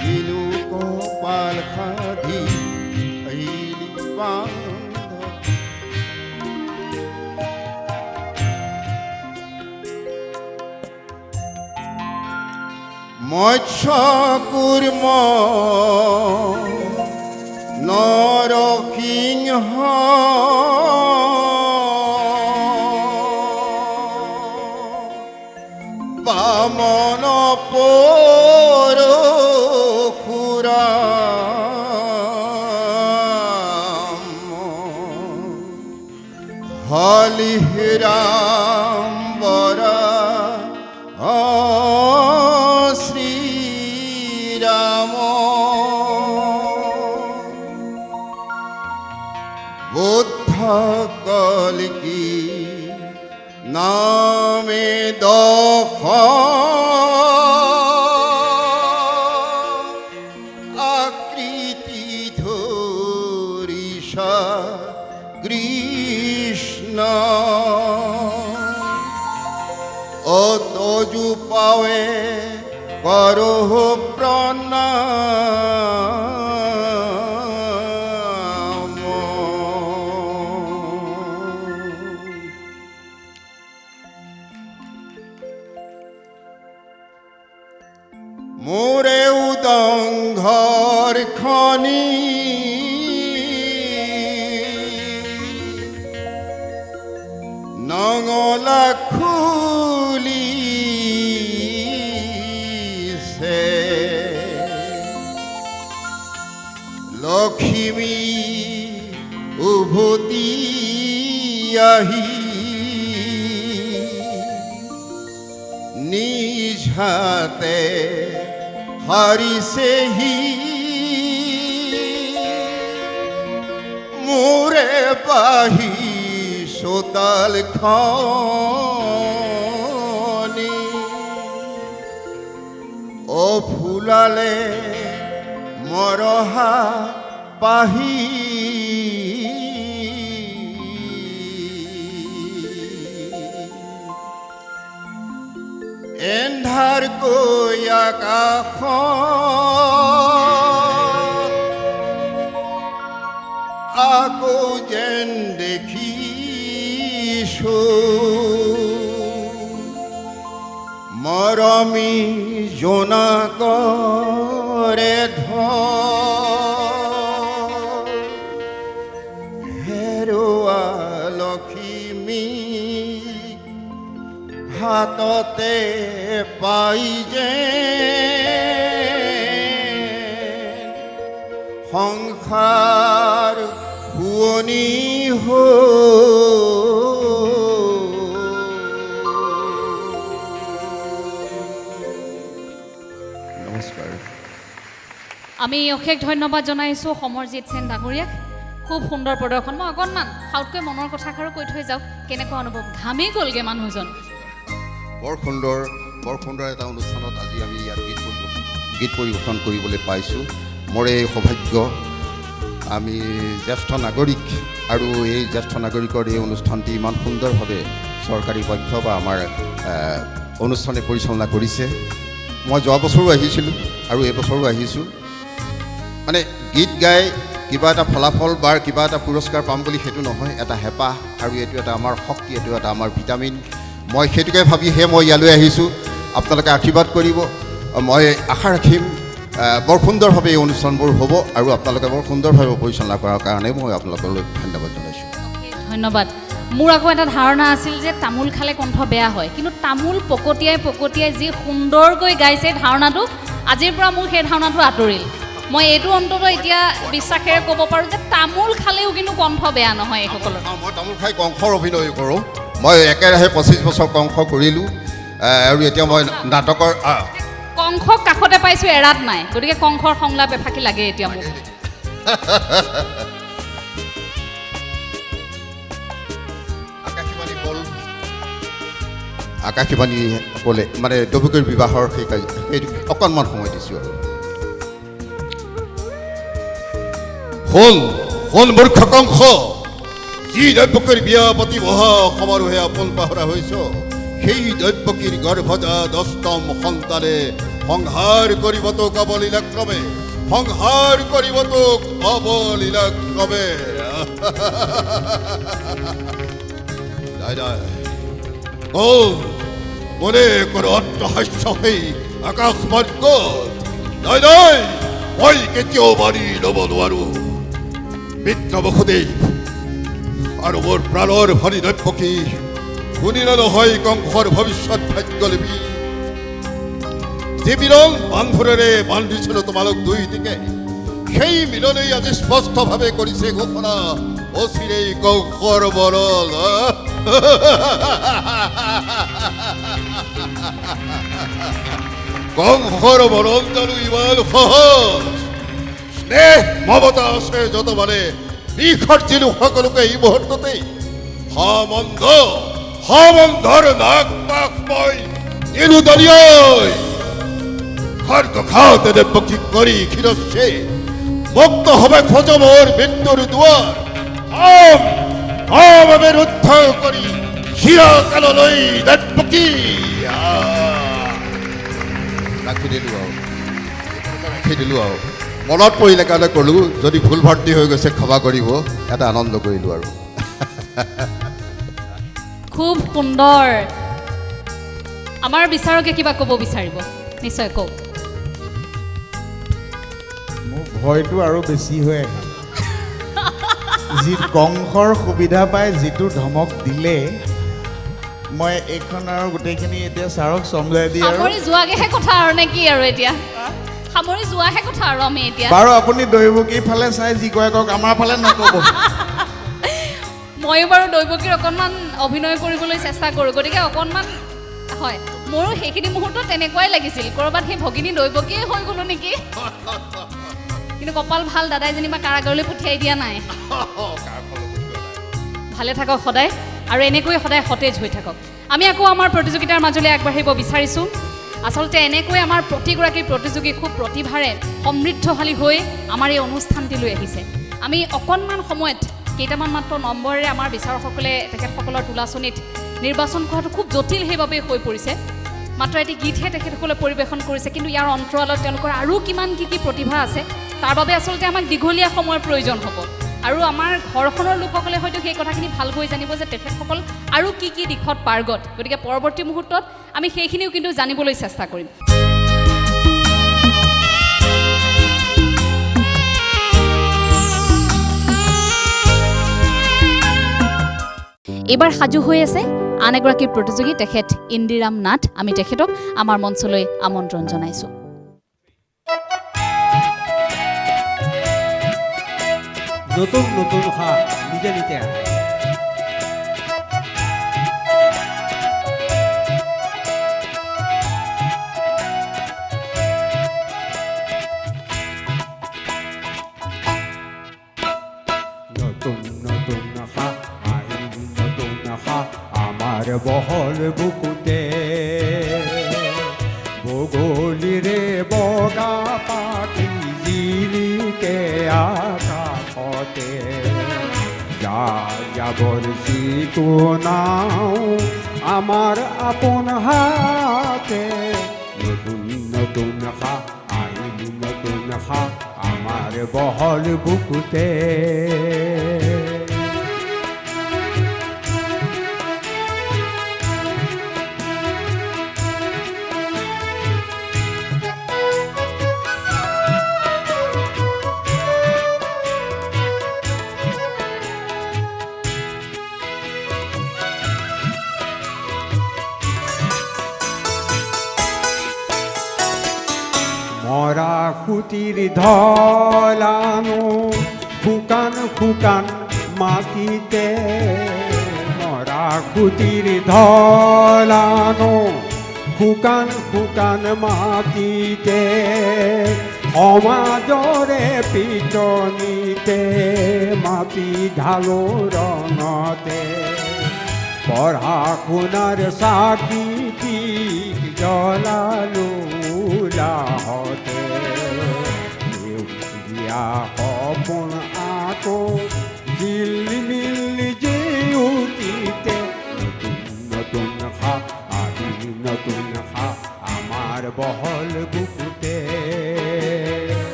কিনু কপাল খাধি আইলি বান্ধ মৎস্য কুৰ্ম নৰসিংহ বামন পৰশুৰাম হলিৰাম বৰা শ্ৰীৰাম বুদ্ধ কলকি নামে দখ আকৃতি ধৰিছা কৃষ্ণ অতজু পাৱে কৰহ প্ৰণাম মোৰে উদংঘৰ খনি নঙলা খুলি লক্ষ্মী উভতি আহি নিজ হাতে হাৰিছেহি মোৰে বাহি চোতাল খনি অ ফুলালে মৰহা পাহি এন্ধাৰ কৈ আকাশ আকৌ যেন দেখি দিছো মৰমী জোনাকৰে হেৰুৱা লখিমী হাততে পাই যে সংসাৰ শুৱনি নমস্কাৰ। আমি অশেষ ধন্যবাদ জনাইছোঁ সমৰজিৎ সেন ডাঙৰীয়াক। খুব সুন্দৰ প্ৰদৰ্শন। মই অকণমান সাউতকৈ মনৰ কথাষাৰো কৈ থৈ যাওক, কেনেকুৱা অনুভৱ? ঘামি গ'লগৈ মানুহজন। বৰ সুন্দৰ এটা অনুষ্ঠানত আজি আমি ইয়াত গীত পৰিৱেশন কৰিবলৈ পাইছোঁ। মোৰ এই সৌভাগ্য, আমি জ্যেষ্ঠ নাগৰিক আৰু এই জ্যেষ্ঠ নাগৰিকৰ এই অনুষ্ঠানটি ইমান সুন্দৰভাৱে চৰকাৰী পক্ষ বা আমাৰ অনুষ্ঠানে পৰিচালনা কৰিছে। মই যোৱা বছৰো আহিছিলোঁ আৰু এইবছৰো আহিছোঁ। মানে গীত গাই কিবা এটা ফলাফল বা কিবা এটা পুৰস্কাৰ পাম বুলি সেইটো নহয়, এটা হেঁপাহ আৰু এইটো এটা আমাৰ শক্তি, এইটো এটা আমাৰ ভিটামিন। মই সেইটোকে ভাবিহে মই ইয়ালৈ আহিছোঁ। আপোনালোকে আশীৰ্বাদ কৰিব। মই আশা ৰাখিম বৰ সুন্দৰভাৱে এই অনুষ্ঠানবোৰ হ'ব আৰু আপোনালোকে বৰ সুন্দৰভাৱে পৰিচালনা কৰাৰ কাৰণে মই আপোনালোকলৈ ধন্যবাদ জনাইছোঁ। ধন্যবাদ। মোৰ আকৌ এটা ধাৰণা আছিল যে তামোল খালে কণ্ঠ বেয়া হয়, কিন্তু তামোল পকতিয়াই যি সুন্দৰকৈ গাইছে ধাৰণাটো, আজিৰ পৰা মোৰ সেই ধাৰণাটো আঁতৰিল। মই এইটো অন্ততঃ এতিয়া বিশ্বাসেৰে ক'ব পাৰোঁ যে তামোল খালেও কিন্তু কণ্ঠ বেয়া নহয় এইসকলৰ। মই তামোল খাই কংসৰ অভিনয় কৰোঁ। মই একেৰাহে 25 বছৰ কংস কৰিলোঁ আৰু এতিয়া মই নাটকৰ কংসক কাষতে পাইছোঁ, এৰাত নাই। গতিকে কংসৰ সংলাপ এফাকি লাগে এতিয়া মোক। আকাশীবাণী ক'লে মানে দৈৱকীৰ বিবাহৰ সেইটো অকণমান সময় দিছোঁ আৰু শুন মূৰ্খ কংস, যি দৈৱকীৰ বিয়া পাতি বহা সমাৰোহে আপোন পাহৰা হৈছ, সেই দৈৱকীৰ গৰ্ভজাত অষ্টম সন্তানে সংহাৰ কৰিব তোক অবলীলাক্ৰমে, সংহাৰ কৰিব তোক অবলীলাক্ৰমে। মনে কৰ অট্টহাস্য সেই আকাশ মাৰ্গত। নাই মই কেতিয়াও মানি ল'ব নোৱাৰোঁ। মিত্ৰ বসুদেৱ আৰু মোৰ প্ৰাণৰ ভনী দৈৱকী, শুনিলে নহয় কংসৰ ভৱিষ্যত ভাগ্যলিপি। যি মিলন বান্ধোনেৰে বান্ধিছিলোঁ তোমালোক দুইটিকে, সেই মিলনেই আজি স্পষ্টভাৱে কৰিছে ঘোষণা অচিৰেই কংসৰ মৰণ। কংসৰ মৰণ জানো ইমান সহজ? স্নেহ মমতা আছে যত মানে নিখৰ্জিলো সকলোকে এই মুহূৰ্ততেই। সমন্ধৰ নাক পাক মই নিলো দলিয়াই। খৰ্গ খাওঁতে দেৱকী কৰি ক্ষীৰছে, মুক্ত হবে খোজ মোৰ মৃত্যুৰ দুৱাৰ। আমি ৰুদ্ধ কৰি চিৰকাললৈ দেৱকী ৰাখি দিলোঁ আৰু মনত পৰিলে কাৰণে ক'লোঁ, যদি ভুল ভৰ্তি হৈ গৈছে ক্ষমা কৰিব, এটা আনন্দ কৰিলোঁ আৰু। খুব সুন্দৰ। আমাৰ বিচাৰকে কিবা ক'ব বিচাৰিব? নিশ্চয় কওক। মোৰ ভয়টো আৰু বেছি হৈ আহে। যি কংসৰ সুবিধা পাই যিটো ধমক দিলে, মই এইখন আৰু গোটেইখিনি এতিয়া ছাৰক চমজাই দি আৰু সামৰি যোৱাগেহে কথা আৰু নে কি আৰু এতিয়া সামৰি যোৱাহে কথা আৰু আমি এতিয়া বাৰু আপুনি দৈৱকীৰ ফালে চাই যি কয় কওক, আমাৰ ফালে নক'ব। ময়ো বাৰু দৈৱকীৰ অকণমান অভিনয় কৰিবলৈ চেষ্টা কৰোঁ, গতিকে অকণমান হয়, মোৰো সেইখিনি মুহূৰ্তত তেনেকুৱাই লাগিছিল, ক'ৰবাত সেই ভগিনী দৈৱকীয়ে হৈ গ'লো নেকি। কিন্তু কপাল ভাল, দাদাই যেনিবা কাৰাগাৰলৈ পঠিয়াই দিয়া নাই। ভালে থাকক সদায় আৰু এনেকৈ সদায় সতেজ হৈ থাকক। আমি আকৌ আমাৰ প্ৰতিযোগিতাৰ মাজলৈ আগবাঢ়িব বিচাৰিছোঁ। আচলতে এনেকৈ আমাৰ প্ৰতিগৰাকী প্ৰতিযোগী খুব প্ৰতিভাৰে সমৃদ্ধশালী হৈ আমাৰ এই অনুষ্ঠানটিলৈ আহিছে। আমি অকণমান সময়ত কেইটামান মাত্ৰ নম্বৰেৰে আমাৰ বিচাৰকসকলে তেখেতসকলৰ তুলাচনীত নিৰ্বাচন কৰাটো খুব জটিল সেইবাবেই হৈ পৰিছে। মাত্ৰ এটি গীতহে তেখেতসকলে পৰিৱেশন কৰিছে, কিন্তু ইয়াৰ অন্তৰালত তেওঁলোকৰ আৰু কিমান কি প্ৰতিভা আছে, তাৰ বাবে আচলতে আমাক দীঘলীয়া সময়ৰ প্ৰয়োজন হ'ব। আৰু আমাৰ ঘৰখনৰ লোকসকলে হয়তো সেই কথাখিনি ভালকৈ জানিব যে তেখেতসকল আৰু কি কি দিশত পাৰ্গত। গতিকে পৰৱৰ্তী মুহূৰ্তত আমি সেইখিনিও কিন্তু জানিবলৈ চেষ্টা কৰিম। এইবাৰ সাজু হৈ আছে আন এগৰাকী প্ৰতিযোগী তেখেত ইন্দিৰাম নাথ। আমি তেখেতক আমাৰ মঞ্চলৈ আমন্ত্ৰণ জনাইছোঁ। নতুন নতুন সাপ নিজে নিজে আহে। নতুন নতুন সাপ আহিল, নতুন সাপ আমাৰ বহল বুকুতে, বগলীৰে বগা পাখি জিলিকে আকাশতে, যাযাবৰ চিকুনাও আমাৰ আপোন হাতে। নতুন নতুন সাপ আহিল, নতুন সাপ আমাৰ বহল বুকুতে। মৰা খুটিৰ ঢলানো শুকান শুকান মাটিতে, মৰা খুটিৰ ঢলানো শুকান শুকান মাটিতে, সমাজৰে পিটনিতে মাটি ঢালো ৰঙতে, পঢ়া শুনাৰ চাকি জ্বলালো লাহতে, সেউজীয়া সপোন আকৌ জিলমিল জিউতিতে। নতুন নতুন সাপ আহিল, নতুন সাপ আমাৰ বহল বুকুতে।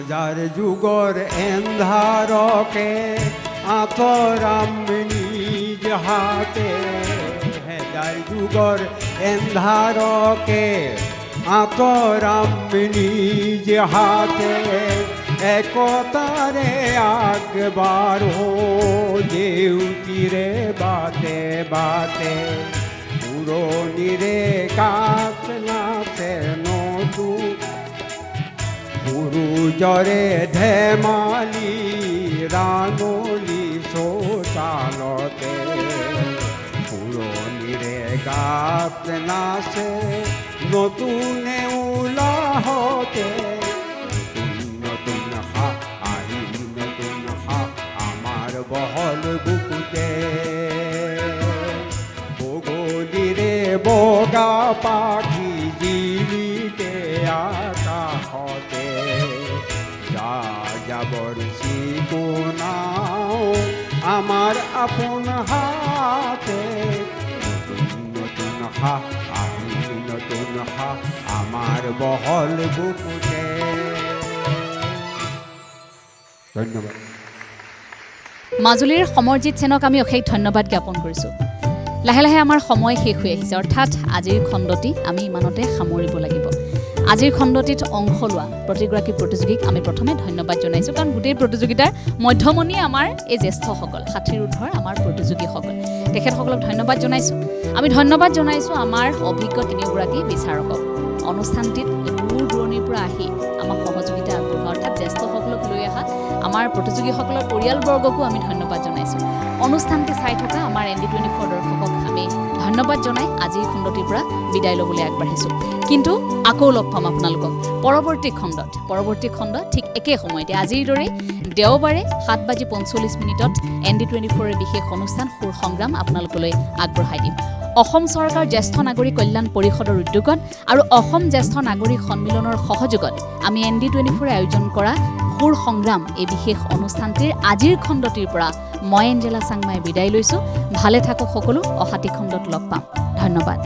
হাজাৰ যুগৰ এন্ধাৰকে আঁতৰাম নিজ হাতে, হাজাৰ যুগৰ এন্ধাৰকে আঁতৰাম নিজ হাতে, একতাৰে আগবাঢ়ো জেউতিৰে বাটে বাটে, পুৰণিৰে গাত নাচে নতুন পুৰুজৰে ধেমালি ৰাঙলী চোতালতে, পুৰণিৰে গাত নাচে নতুনে উলাহতে। নতুন নতুন সাপ আহিল, নতুন সাপ আমাৰ বহল বুকুতে, বগলীৰে বগা পাখি জিলিকে আকাশতে, যাযাবৰ চিকুনাও আমাৰ আপোন হাতে। নতুন নতুন সাপ আহিল, নতুন সাপ আমাৰ বহল বুকুতে। ধন্যবাদ। মাজুলীৰ সমৰজিৎ সেনক আমি অশেষ ধন্যবাদ জ্ঞাপন কৰিছোঁ। লাহে লাহে আমাৰ সময় শেষ হৈ আহিছে, অৰ্থাৎ আজিৰ খণ্ডটি আমি ইমানতে সামৰিব লাগিব। আজিৰ খণ্ডটিত অংশ লোৱা প্ৰতিগৰাকী প্ৰতিযোগীক আমি প্ৰথমে ধন্যবাদ জনাইছোঁ, কাৰণ গোটেই প্ৰতিযোগিতাৰ মধ্যমণি আমাৰ এই জ্যেষ্ঠসকল, 60ৰ ঊৰ্ধ্বৰ আমাৰ প্ৰতিযোগীসকল, তেখেতসকলক ধন্যবাদ জনাইছোঁ। আমি ধন্যবাদ জনাইছোঁ আমাৰ অভিজ্ঞ তিনিগৰাকী বিচাৰকক, অনুষ্ঠানটিত দূৰ দূৰণিৰ পৰা আহি আমাক সহযোগিতা আগবঢ়োৱা, অৰ্থাৎ জ্যেষ্ঠসকলক লৈ অহা আমাৰ প্ৰতিযোগীসকলৰ পৰিয়ালবৰ্গকো আমি ধন্যবাদ জনাইছোঁ। অনুষ্ঠানটি চাই থকা আমাৰ ND24 দৰ্শকক আমি ধন্যবাদ জনাই আজিৰ খণ্ডটিৰ পৰা বিদায় ল'বলৈ আগবাঢ়িছোঁ। কিন্তু আকৌ লগ পাম আপোনালোকক পৰৱৰ্তী খণ্ড ঠিক একে সময়তে আজিৰ দৰে দেওবাৰে 7:45 ND24ৰ বিশেষ অনুষ্ঠান সুৰ সংগ্ৰাম আপোনালোকলৈ আগবঢ়াই দিম। অসম চৰকাৰ জ্যেষ্ঠ নাগৰিক কল্যাণ পৰিষদৰ উদ্যোগত আৰু অসম জ্যেষ্ঠ নাগৰিক সন্মিলনৰ সহযোগত আমি ND24 আয়োজন কৰা সুৰ সংগ্ৰাম এই বিশেষ অনুষ্ঠানটিৰ আজিৰ খণ্ডটিৰ পৰা মই এঞ্জেলা চাংমাই বিদায় লৈছোঁ। ভালে থাকক সকলো, অহাতি খণ্ডত লগ পাম। ধন্যবাদ।